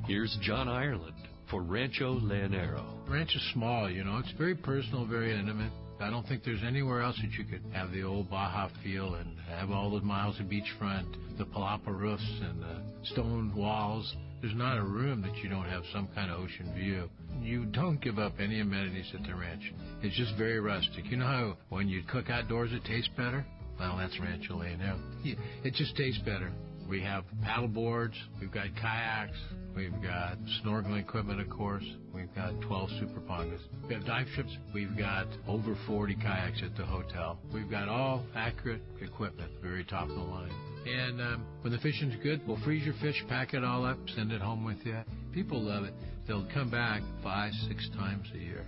Here's John Ireland for Rancho Leonero. The ranch is small, It's very personal, very intimate. I don't think there's anywhere else that you could have the old Baja feel and have all the miles of beachfront, the palapa roofs and the stone walls. There's not a room that you don't have some kind of ocean view. You don't give up any amenities at the ranch. It's just very rustic. You know how when you cook outdoors it tastes better? Well, that's Rancho Leonero. It just tastes better. We have paddle boards, we've got kayaks, we've got snorkeling equipment, of course. We've got 12 super pongas. We have dive ships. We've got over 40 kayaks at the hotel. We've got all accurate equipment, very top of the line. And when the fishing's good, we'll freeze your fish, pack it all up, send it home with you. People love it. They'll come back 5-6 times a year.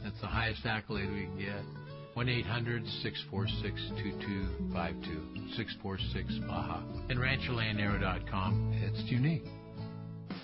That's the highest accolade we can get. 1-800-646-2252, 646-BAHA. And RanchoLeonero.com. It's unique.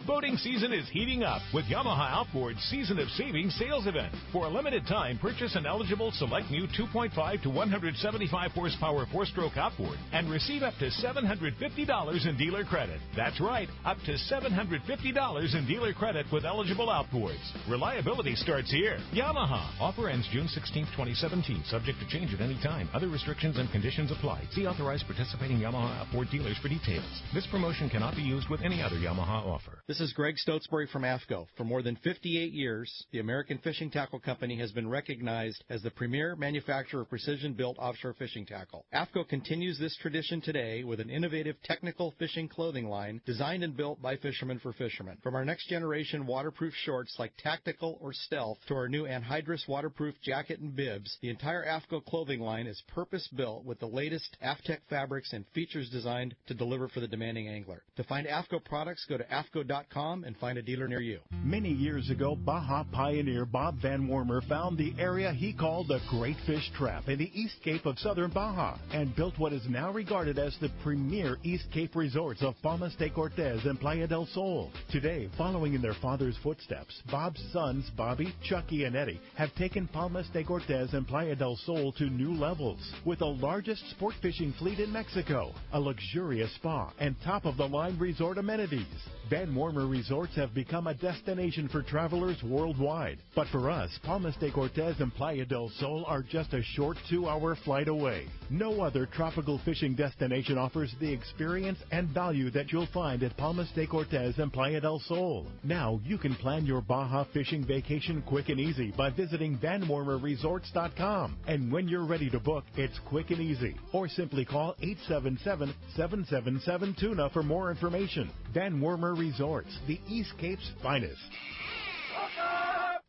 Boating season is heating up with Yamaha Outboard's Season of Savings sales event. For a limited time, purchase an eligible select new 2.5 to 175 horsepower 4-stroke outboard and receive up to $750 in dealer credit. That's right, up to $750 in dealer credit with eligible outboards. Reliability starts here. Yamaha. Offer ends June 16, 2017. Subject to change at any time. Other restrictions and conditions apply. See authorized participating Yamaha outboard dealers for details. This promotion cannot be used with any other Yamaha offer. This This is Greg Stotesbury from AFCO. For more than 58 years, the American Fishing Tackle Company has been recognized as the premier manufacturer of precision-built offshore fishing tackle. AFCO continues this tradition today with an innovative technical fishing clothing line designed and built by fishermen for fishermen. From our next-generation waterproof shorts like Tactical or Stealth to our new anhydrous waterproof jacket and bibs, the entire AFCO clothing line is purpose-built with the latest AFTEC fabrics and features designed to deliver for the demanding angler. To find AFCO products, go to AFCO.com and find a dealer near you. Many years ago, Baja pioneer Bob Van Wormer found the area he called the Great Fish Trap in the East Cape of southern Baja and built what is now regarded as the premier East Cape resorts of Palmas de Cortez and Playa del Sol. Today, following in their father's footsteps, Bob's sons, Bobby, Chucky, and Eddie, have taken Palmas de Cortez and Playa del Sol to new levels with the largest sport fishing fleet in Mexico, a luxurious spa, and top-of-the-line resort amenities. Van Wormer Resorts have become a destination for travelers worldwide. But for us, Palmas de Cortez and Playa del Sol are just a short 2-hour flight away. No other tropical fishing destination offers the experience and value that you'll find at Palmas de Cortez and Playa del Sol. Now you can plan your Baja fishing vacation quick and easy by visiting VanWormerResorts.com. And when you're ready to book, it's quick and easy. Or simply call 877-777-TUNA for more information. Van Wormer Resorts, the East Cape's finest.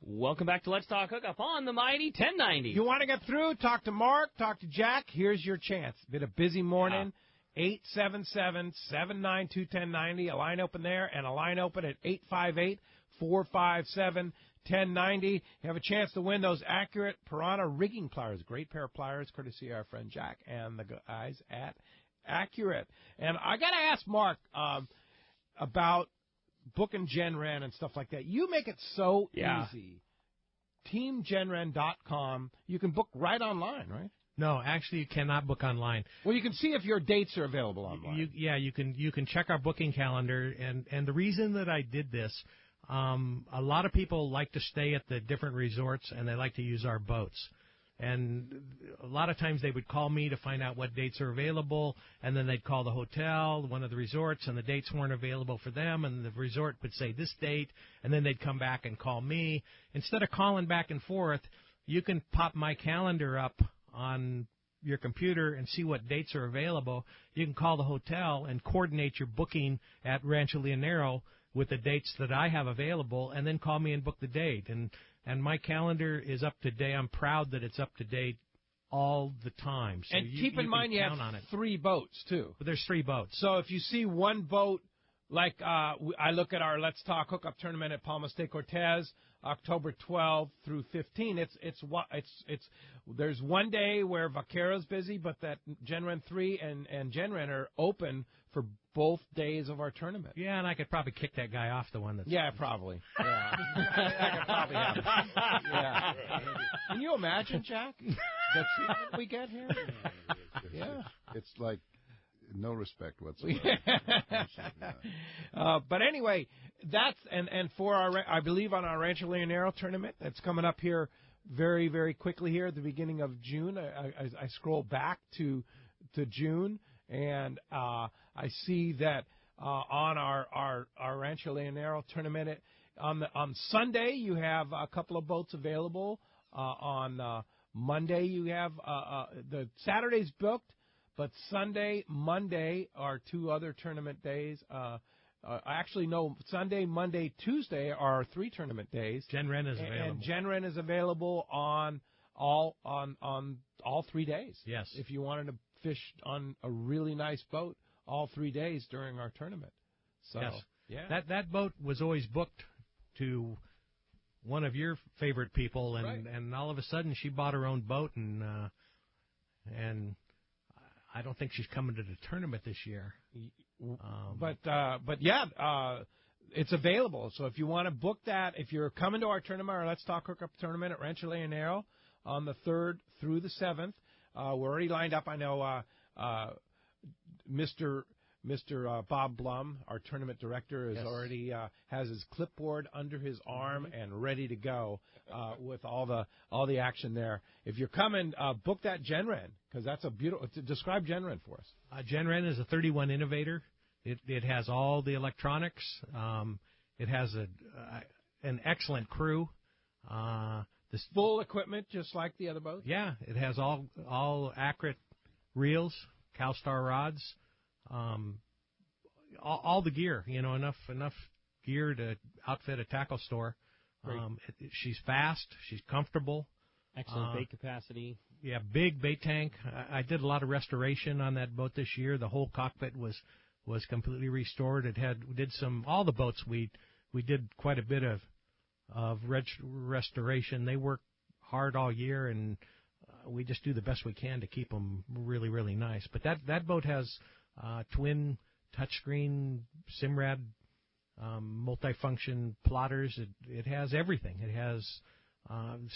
Welcome back to Let's Talk Hookup on the Mighty 1090. You want to get through? Talk to Mark, talk to Jack. Here's your chance. Been a busy morning. 877-792-1090. A line open there and a line open at 858-457-1090. You have a chance to win those accurate Piranha rigging pliers. Great pair of pliers, courtesy of our friend Jack and the guys at Accurate. And I got to ask Mark about booking Wren and stuff like that. You make it so easy. TeamGenRen.com. You can book right online, right? No, actually, you cannot book online. Well, you can see if your dates are available online. You can check our booking calendar. And the reason that I did this, a lot of people like to stay at the different resorts, and they like to use our boats. And a lot of times they would call me to find out what dates are available, and then they'd call the hotel, one of the resorts, and the dates weren't available for them, and the resort would say this date, and then they'd come back and call me. Instead of calling back and forth, you can pop my calendar up on your computer and see what dates are available. You can call the hotel and coordinate your booking at Rancho Leonero with the dates that I have available, and then call me and book the date. And my calendar is up to date. I'm proud that it's up to date all the time. So and keep in mind you have 3 boats, too. But there's 3 boats. So if you see one boat, like I look at our Let's Talk Hookup tournament at Palmas de Cortez, October 12 through 15. There's one day where Vaquero's busy, but that Wren 3 and Wren are open for both days of our tournament. Yeah, and I could probably kick that guy off the one that's... Yeah, probably. Yeah. I could probably have it. Yeah. Can you imagine, Jack, the treatment we get here? Yeah. It's like no respect whatsoever. But anyway, that's and for our, I believe on our Rancho Leonero tournament that's coming up here very, very quickly here at the beginning of June. I scroll back to June, and I see that on our Rancho Leonero tournament on Sunday you have a couple of boats available. On Monday you have the Saturday's booked, but Sunday, Monday are 2 other tournament days. Actually, no, Sunday, Monday, Tuesday are 3 tournament days. Wren is available. And Wren is available on all 3 days. Yes. If you wanted to fish on a really nice boat all 3 days during our tournament. So, yes. Yeah. That boat was always booked to one of your favorite people, and all of a sudden she bought her own boat, and I don't think she's coming to the tournament this year. But it's available. So if you want to book that, if you're coming to our tournament, our Let's Talk Hookup tournament at Rancho Leonero on the 3rd through the 7th, we're already lined up. I know Mr. Bob Blum, our tournament director, is already has his clipboard under his arm and ready to go with all the action there. If you're coming, book that Wren, because that's a beautiful. Describe Wren for us. Wren is a 31 innovator. It has all the electronics. It has an excellent crew. This full equipment, just like the other boat. Yeah, it has all accurate reels, CalStar rods, all the gear. Enough gear to outfit a tackle store. She's fast. She's comfortable. Excellent bait capacity. Yeah, big bait tank. I did a lot of restoration on that boat this year. The whole cockpit was completely restored. We did all the boats we did quite a bit of restoration. They work hard all year, and we just do the best we can to keep them really, really nice. But that boat has twin touchscreen Simrad multifunction plotters. It has everything. It has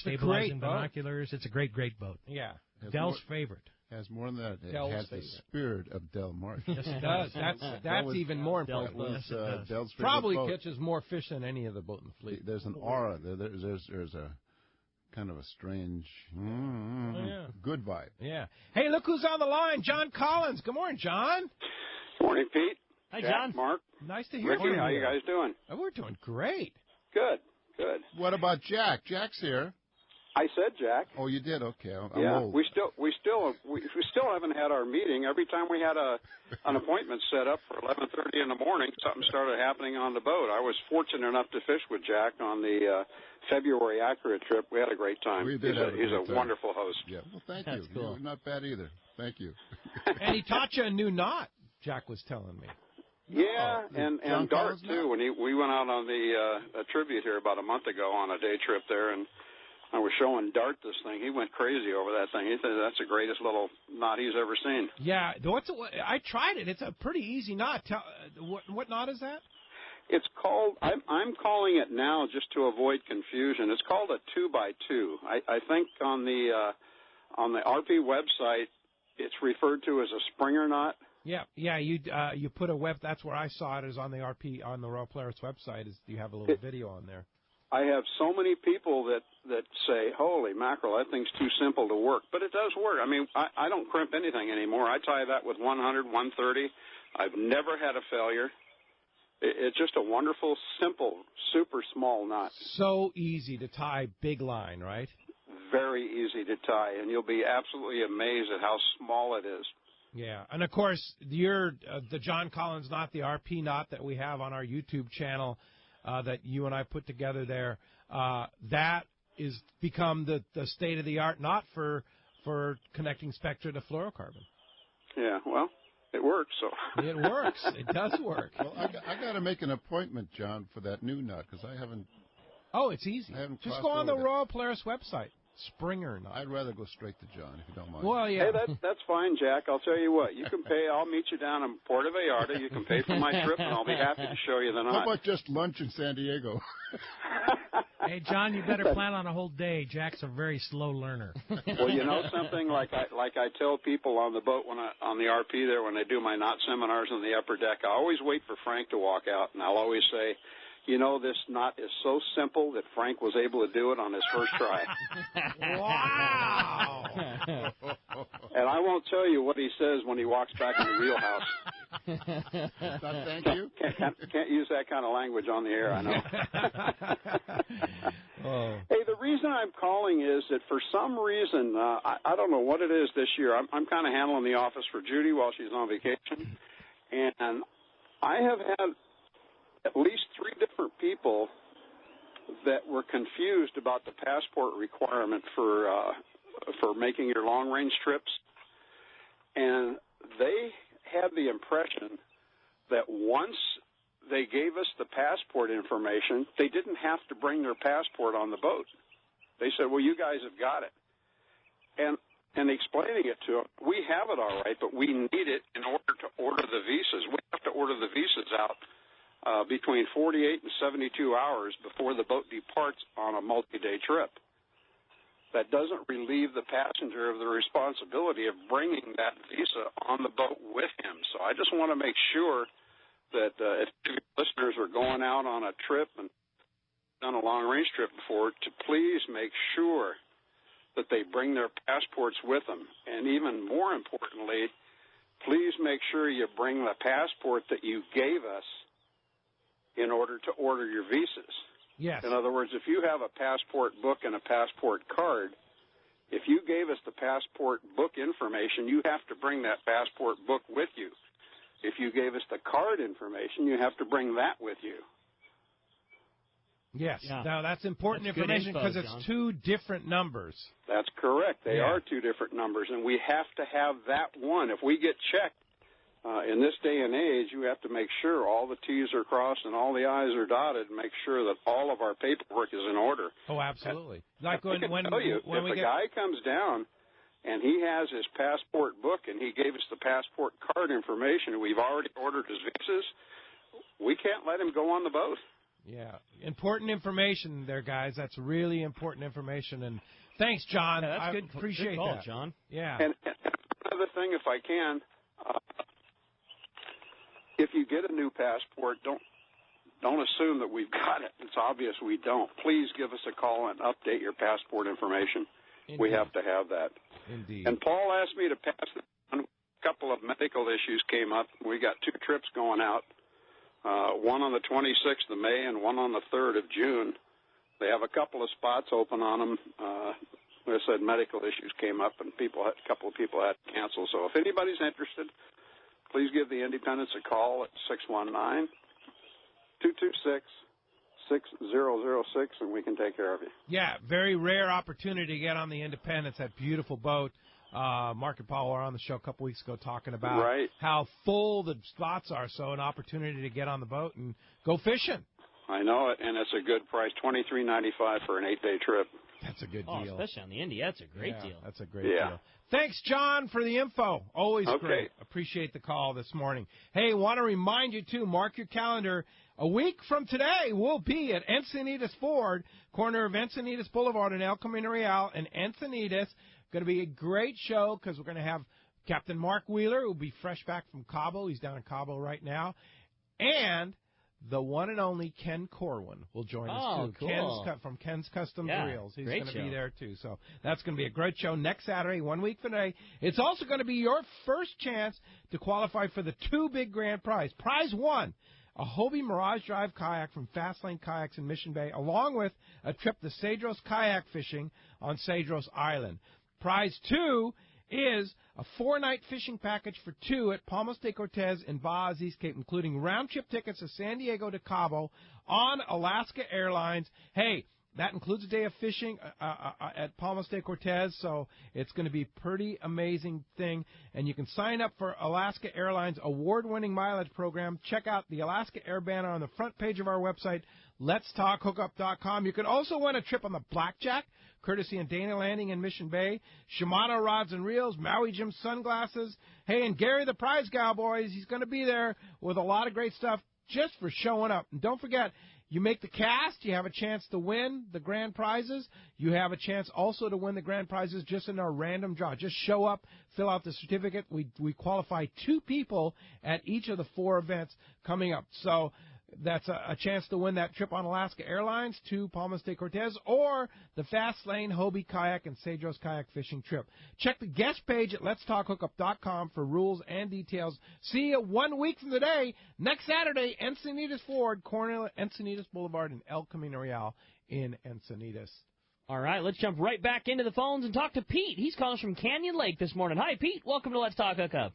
stabilizing binoculars. It's a great boat. Yeah. Dell's favorite. Has more than that. It Dell's has favorite. the spirit of Del Mar. Yes, it does. That's even more important. Dell's favorite Probably boat. catches more fish than any other boat in the fleet. There's an aura. There's a kind of a strange, good vibe. Yeah. Hey, look who's on the line. John Collins. Good morning, John. Good morning, Pete. Hi, Jack, John. Mark. Nice to hear Ricky, from you. how you guys doing? Oh, we're doing great. Good. What about Jack? Jack's here. I said Jack. Oh, you did? Okay. I'm yeah, old. we still haven't had our meeting. Every time we had an appointment set up for 11:30 in the morning, something started happening on the boat. I was fortunate enough to fish with Jack on the February Accurate trip. We had a great time. We did He's a wonderful host. Yeah. Well, thank That's you. cool. You're not bad either. Thank you. And he taught you a new knot, Jack was telling me. Yeah, and John Dart Collins too. When we went out on the tribute here about a month ago on a day trip there, and I was showing Dart this thing. He went crazy over that thing. He said that's the greatest little knot he's ever seen. Yeah, I tried it. It's a pretty easy knot. What knot is that? It's called. I'm calling it now just to avoid confusion. It's called a 2x2. I think on the RP website, it's referred to as a Springer knot. Yeah. You put a web. That's where I saw it. Is on the RP on the Royal Polaris website. Is you have a little video on there. I have so many people that say, holy mackerel, that thing's too simple to work. But it does work. I mean, I don't crimp anything anymore. I tie that with 100, 130. I've never had a failure. It's just a wonderful, simple, super small knot. So easy to tie, big line, right? Very easy to tie, and you'll be absolutely amazed at how small it is. Yeah, and of course, you're the John Collins knot, the RP knot that we have on our YouTube channel that you and I put together there. That is become the state-of-the-art knot for connecting spectra to fluorocarbon. Yeah, well, it works. So it works. It does work. Well, I got to make an appointment, John, for that new knot because I haven't. Oh, it's easy. Just go on the Royal Polaris website. Springer knot. I'd rather go straight to John if you don't mind. Well, yeah. Hey, that's fine, Jack. I'll tell you what. You can pay. I'll meet you down in Puerto Vallarta. You can pay for my trip, and I'll be happy to show you the knot. How about just lunch in San Diego? Hey, John, you better plan on a whole day. Jack's a very slow learner. Well, you know something? Like I tell people on the boat on the RP there when they do my knot seminars on the upper deck, I always wait for Frank to walk out, and I'll always say, you know, this knot is so simple that Frank was able to do it on his first try. Wow! And I won't tell you what he says when he walks back in the wheelhouse. Thank you. Can't use that kind of language on the air, I know. Oh. Hey, the reason I'm calling is that for some reason, I don't know what it is this year, I'm kind of handling the office for Judy while she's on vacation, and I have had at least 3 different people that were confused about the passport requirement for making your long-range trips, and they had the impression that once they gave us the passport information, they didn't have to bring their passport on the boat. They said, well, you guys have got it. And explaining it to them, we have it all right, but we need it in order to order the visas. We have to order the visas out between 48 and 72 hours before the boat departs on a multi-day trip. That doesn't relieve the passenger of the responsibility of bringing that visa on the boat with him. So I just want to make sure that if listeners are going out on a trip and done a long-range trip before, to please make sure that they bring their passports with them. And even more importantly, please make sure you bring the passport that you gave us in order to order your visas. Yes. In other words, if you have a passport book and a passport card, if you gave us the passport book information, you have to bring that passport book with you. If you gave us the card information, you have to bring that with you. Yes. Yeah. Now, that's important information because it's two different numbers. That's correct. They are two different numbers, and we have to have that one. If we get checked, in this day and age, you have to make sure all the T's are crossed and all the I's are dotted and make sure that all of our paperwork is in order. Oh, absolutely. Like when a guy comes down and he has his passport book and he gave us the passport card information and we've already ordered his visas, we can't let him go on the boat. Yeah, important information there, guys. That's really important information. And thanks, John. Yeah, that's I good. Appreciate good call, that, John. Yeah. And another thing, if I can, if you get a new passport, don't assume that we've got it. It's obvious we don't. Please give us a call and update your passport information. Indeed. We have to have that. Indeed. And Paul asked me to pass on a couple of medical issues came up. We got 2 trips going out, one on the 26th of May and one on the 3rd of June. They have a couple of spots open on them. Like I said, medical issues came up, and a couple of people had to cancel. So if anybody's interested, please give the Independents a call at 619-226-6006, and we can take care of you. Yeah, very rare opportunity to get on the Independence, that beautiful boat. Mark and Paul were on the show a couple weeks ago talking about how full the spots are, so an opportunity to get on the boat and go fishing. I know it, and it's a good price, $23.95 for an 8-day trip. That's a good deal. Especially on the Indy, that's a great deal. That's a great deal. Thanks, John, for the info. Always great. Appreciate the call this morning. Hey, want to remind you, too, mark your calendar. A week from today, we'll be at Encinitas Ford, corner of Encinitas Boulevard and El Camino Real in Encinitas. Going to be a great show because we're going to have Captain Mark Wheeler, who will be fresh back from Cabo. He's down in Cabo right now. And the one and only Ken Corwin will join us, too. Cool. From Ken's Customs Reels. He's going to be there, too. So that's going to be a great show next Saturday, 1 week from today. It's also going to be your first chance to qualify for the 2 big grand prize. Prize 1, a Hobie Mirage Drive kayak from Fastlane Kayaks in Mission Bay, along with a trip to Cedros kayak fishing on Cedros Island. Prize 2 is a 4-night fishing package for 2 at Palmas de Cortez in Baja East Cape, including round-trip tickets to San Diego to Cabo on Alaska Airlines. Hey, that includes a day of fishing at Palmas de Cortez, so it's going to be a pretty amazing thing. And you can sign up for Alaska Airlines' award-winning mileage program. Check out the Alaska Air banner on the front page of our website, letstalkhookup.com. You can also win a trip on the Blackjack, courtesy of Dana Landing in Mission Bay, Shimano Rods and Reels, Maui Jim Sunglasses. Hey, and Gary the Prize Cowboys, he's going to be there with a lot of great stuff just for showing up. And don't forget, you make the cast, you have a chance to win the grand prizes. You have a chance also to win the grand prizes just in our random draw. Just show up, fill out the certificate. We qualify 2 people at each of the 4 events coming up. So that's a chance to win that trip on Alaska Airlines to Palmas de Cortez or the Fast Lane Hobie Kayak and Cedros Kayak Fishing trip. Check the guest page at letstalkhookup.com for rules and details. See you 1 week from today, next Saturday, Encinitas Ford, corner Encinitas Boulevard and El Camino Real in Encinitas. All right, let's jump right back into the phones and talk to Pete. He's calling us from Canyon Lake this morning. Hi, Pete. Welcome to Let's Talk Hookup.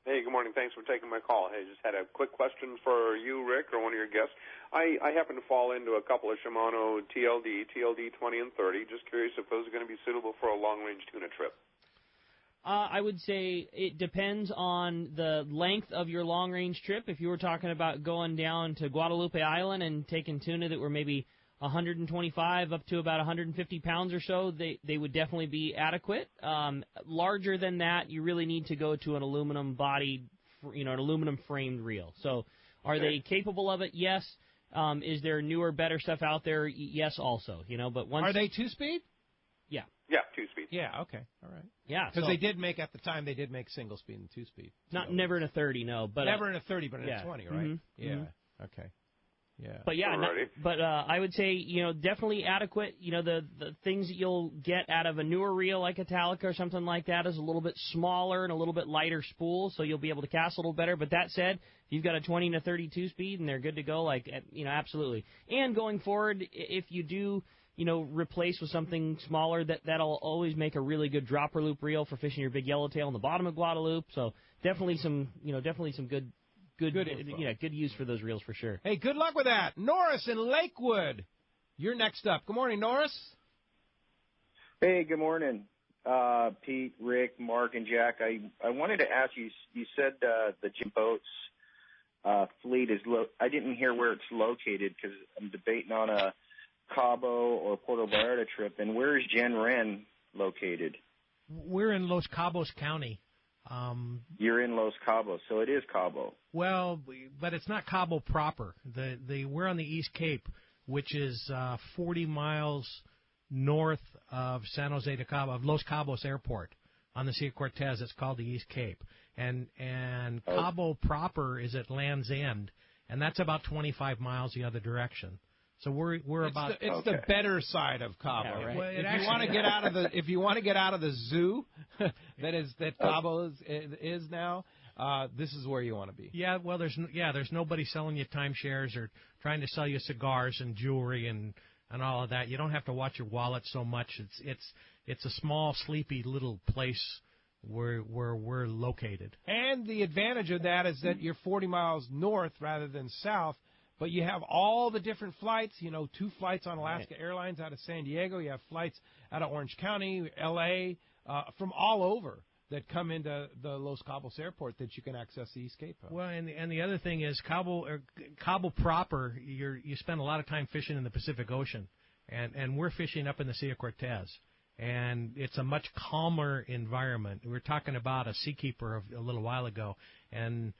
Hey, good morning. Thanks for taking my call. Hey, just had a quick question for you, Rick, or one of your guests. I happen to fall into a couple of Shimano TLD 20 and 30. Just curious if those are going to be suitable for a long-range tuna trip. I would say it depends on the length of your long-range trip. If you were talking about going down to Guadalupe Island and taking tuna that were maybe 125 up to about 150 pounds or so, they would definitely be adequate. Larger than that, you really need to go to an aluminum bodied, an aluminum framed reel. So are they capable of it? Yes. Is there newer, better stuff out there? Yes, also. But once are they 2-speed? Yeah. Yeah, 2-speed. Yeah, okay. All right. Yeah. Because they did make, at the time, single speed and 2-speed. Never in a 30, no. But never in a 30, but in a 20, right? Mm-hmm. Yeah. Mm-hmm. Okay. Yeah. But yeah, I would say, definitely adequate. The things that you'll get out of a newer reel like a Talica or something like that is a little bit smaller and a little bit lighter spool, so you'll be able to cast a little better. But that said, if you've got a 20 to 32 speed and they're good to go, absolutely. And going forward, if you do, replace with something smaller, that'll always make a really good dropper loop reel for fishing your big yellowtail in the bottom of Guadalupe. So definitely some good use for those reels for sure. Hey, good luck with that. Norris in Lakewood, you're next up. Good morning, Norris. Hey, good morning, Pete, Rick, Mark, and Jack. I wanted to ask you. You said the Jim Boats fleet is I didn't hear where it's located because I'm debating on a Cabo or Puerto Vallarta trip. And where is Jen Wren located? We're in Los Cabos County. You're in Los Cabos, so it is Cabo. Well, but it's not Cabo proper. We're on the East Cape, which is 40 miles north of San Jose de Cabo, of Los Cabos Airport on the Sea of Cortez. It's called the East Cape, and Cabo proper is at Land's End, and that's about 25 miles the other direction. So we're about the better side of Cabo. Yeah, right. Well, if you want to get out of the zoo that Cabo is now, this is where you want to be. Yeah, well, there's nobody selling you timeshares or trying to sell you cigars and jewelry and all of that. You don't have to watch your wallet so much. It's a small, sleepy little place where we're located. And the advantage of that is that you're 40 miles north rather than south. But you have all the different flights, 2 flights on Alaska Airlines out of San Diego. You have flights out of Orange County, L.A., from all over that come into the Los Cabos Airport that you can access the East Cape. Well, and the other thing is Cabo proper, you spend a lot of time fishing in the Pacific Ocean, and we're fishing up in the Sea of Cortez. And it's a much calmer environment. We were talking about a seakeeper a little while ago, and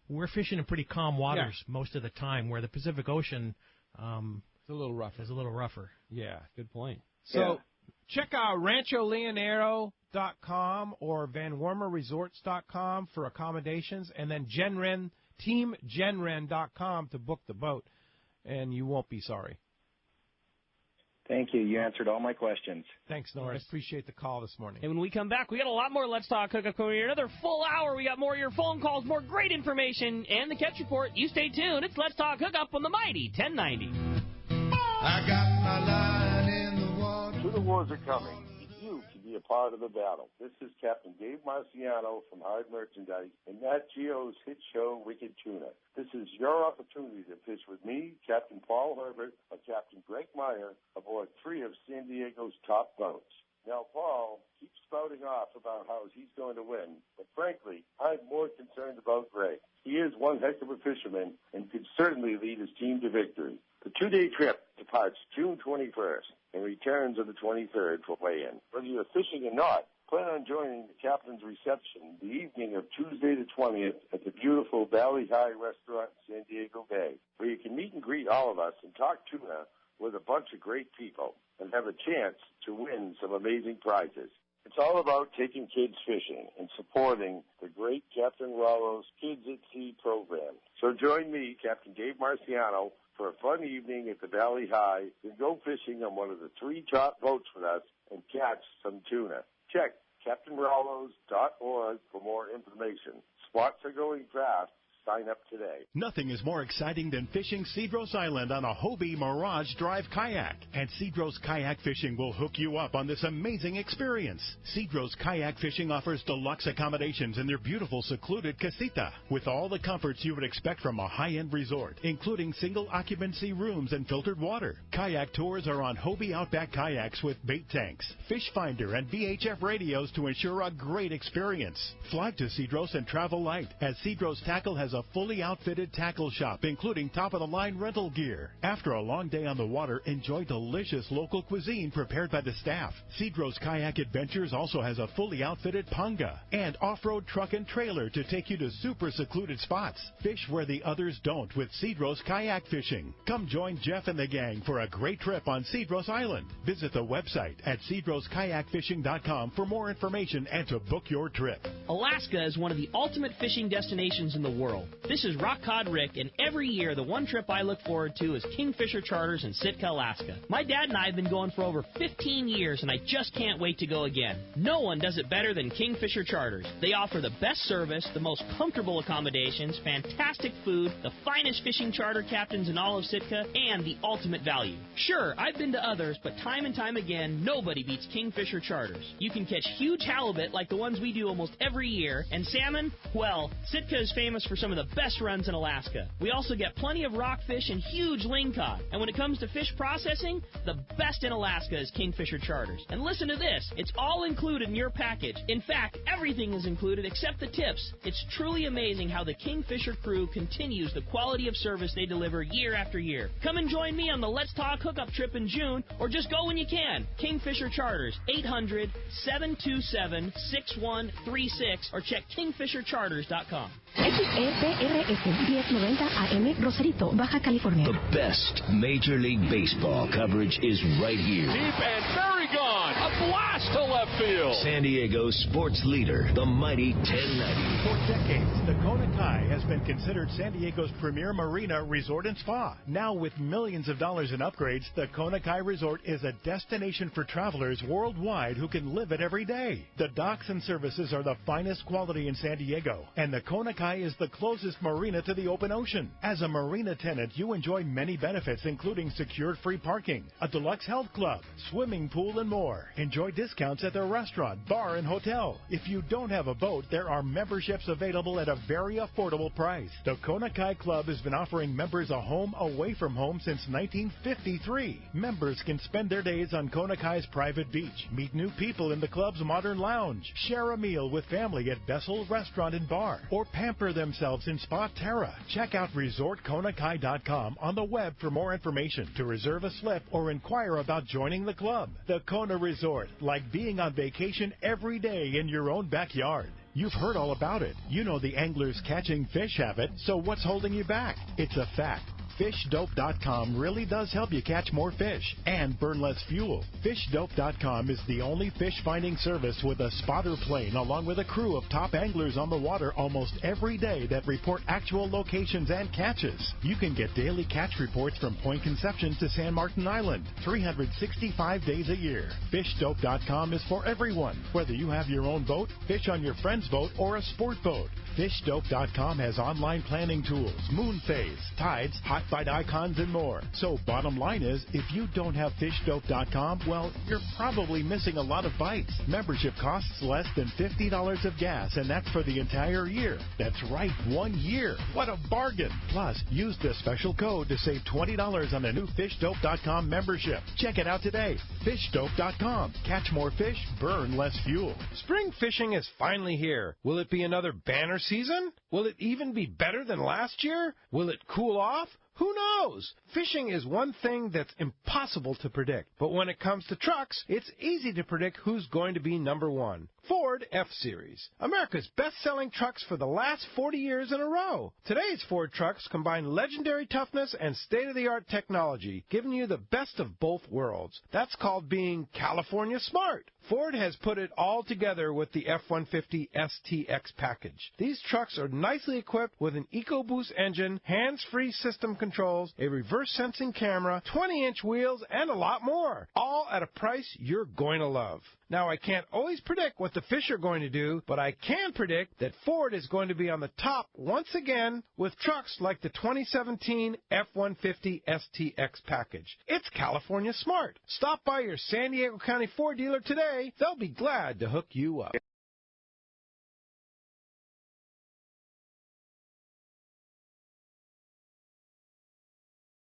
we're fishing in pretty calm waters most of the time, where the Pacific Ocean it's a little rougher. Is a little rougher. Yeah, good point. So check out RanchoLeonero.com or VanWormerResorts.com for accommodations, and then TeamGenren.com to book the boat, and you won't be sorry. Thank you. You answered all my questions. Thanks, Norris. Appreciate the call this morning. And when we come back, we got a lot more Let's Talk Hookup coming here. Another full hour. We got more of your phone calls, more great information, and the catch report. You stay tuned. It's Let's Talk Hookup on the Mighty 1090. I got my line in the water. To the wars are coming. You can be a part of the battle. This is Captain Dave Marciano from Hard Merchandise and Nat Geo's hit show, Wicked Tuna. This is your opportunity to fish with me, Captain Paul Herbert, or Captain Greg Meyer, aboard 3 of San Diego's top boats. Now, Paul keeps spouting off about how he's going to win, but frankly, I'm more concerned about Greg. He is one heck of a fisherman and could certainly lead his team to victory. The 2-day trip departs June 21st and returns on the 23rd for weigh-in. Whether you're fishing or not, plan on joining the captain's reception the evening of Tuesday the 20th at the beautiful Valley High restaurant in San Diego Bay, where you can meet and greet all of us and talk tuna with a bunch of great people and have a chance to win some amazing prizes. It's all about taking kids fishing and supporting the great Captain Rallo's Kids at Sea program. So join me, Captain Dave Marciano, for a fun evening at the Valley High and go fishing on one of the 3 top boats with us and catch some tuna. Check CaptainRallos.org for more information. Spots are going fast. Sign up today. Nothing is more exciting than fishing Cedros Island on a Hobie Mirage Drive kayak. And Cedros Kayak Fishing will hook you up on this amazing experience. Cedros Kayak Fishing offers deluxe accommodations in their beautiful secluded casita with all the comforts you would expect from a high-end resort, including single occupancy rooms and filtered water. Kayak tours are on Hobie Outback kayaks with bait tanks, fish finder, and VHF radios to ensure a great experience. Fly to Cedros and travel light, as Cedros Tackle has a fully outfitted tackle shop, including top-of-the-line rental gear. After a long day on the water, enjoy delicious local cuisine prepared by the staff. Cedros Kayak Adventures also has a fully outfitted panga and off-road truck and trailer to take you to super secluded spots. Fish where the others don't with Cedros Kayak Fishing. Come join Jeff and the gang for a great trip on Cedros Island. Visit the website at cedroskayakfishing.com for more information and to book your trip. Alaska is one of the ultimate fishing destinations in the world. travel. This is Rock Cod Rick, and every year the one trip I look forward to is Kingfisher Charters in Sitka, Alaska. My dad and I have been going for over 15 years, and I just can't wait to go again. No one does it better than Kingfisher Charters. They offer the best service, the most comfortable accommodations, fantastic food, the finest fishing charter captains in all of Sitka, and the ultimate value. Sure, I've been to others, but time and time again, nobody beats Kingfisher Charters. You can catch huge halibut like the ones we do almost every year, and salmon, well, Sitka is famous for some of the best runs in Alaska. We also get plenty of rockfish and huge lingcod. And when it comes to fish processing, the best in Alaska is Kingfisher Charters. And listen to this, it's all included in your package. In fact, everything is included except the tips. It's truly amazing how the Kingfisher crew continues the quality of service they deliver year after year. Come and join me on the Let's Talk Hookup trip in June, or just go when you can. Kingfisher Charters, 800-727-6136, or check kingfishercharters.com. XEPRS 1090 AM, Rosarito, Baja California. The best Major League Baseball coverage is right here. Deep and very gone. A blast to left field. San Diego's sports leader, the mighty 1090. For decades, the Kona Kai has been considered San Diego's premier marina, resort, and spa. Now, with millions of dollars in upgrades, the Kona Kai Resort is a destination for travelers worldwide who can live it every day. The docks and services are the finest quality in San Diego, and the Kona Kai is the closest marina to the open ocean. As a marina tenant, you enjoy many benefits, including secured free parking, a deluxe health club, swimming pool, and more. Enjoy discounts at their restaurant, bar, and hotel. If you don't have a boat, there are memberships available at a very affordable price. The Kona Kai Club has been offering members a home away from home since 1953. Members can spend their days on Kona Kai's private beach, meet new people in the club's modern lounge, share a meal with family at Bessel Restaurant and Bar, or pamper themselves in Spa Terra. Check out ResortKonakai.com on the web for more information, to reserve a slip, or inquire about joining the club. The Kona Resort, like being on vacation every day in your own backyard. You've heard all about it. You know the anglers catching fish have it, so what's holding you back? It's a fact. FishDope.com really does help you catch more fish and burn less fuel. FishDope.com is the only fish-finding service with a spotter plane along with a crew of top anglers on the water almost every day that report actual locations and catches. You can get daily catch reports from Point Conception to San Martin Island, 365 days a year. FishDope.com is for everyone, whether you have your own boat, fish on your friend's boat, or a sport boat. FishDope.com has online planning tools, moon phase, tides, hot bite icons, and more. So bottom line is, if you don't have FishDope.com, well, you're probably missing a lot of bites. Membership costs less than $50 of gas, and that's for the entire year. That's right, 1 year. What a bargain. Plus, use this special code to save $20 on a new FishDope.com membership. Check it out today. FishDope.com. Catch more fish, burn less fuel. Spring fishing is finally here. Will it be another banner season? Will it even be better than last year? Will it cool off? Who knows? Fishing is one thing that's impossible to predict. But when it comes to trucks, it's easy to predict who's going to be number one. Ford F-Series, America's best-selling trucks for the last 40 years in a row. Today's Ford trucks combine legendary toughness and state-of-the-art technology, giving you the best of both worlds. That's called being California smart. Ford has put it all together with the F-150 STX package. These trucks are nicely equipped with an EcoBoost engine, hands-free system controls, a reverse-sensing camera, 20-inch wheels, and a lot more, all at a price you're going to love. Now, I can't always predict what the fish are going to do, but I can predict that Ford is going to be on the top once again with trucks like the 2017 F-150 STX package. It's California smart. Stop by your San Diego County Ford dealer today. They'll be glad to hook you up.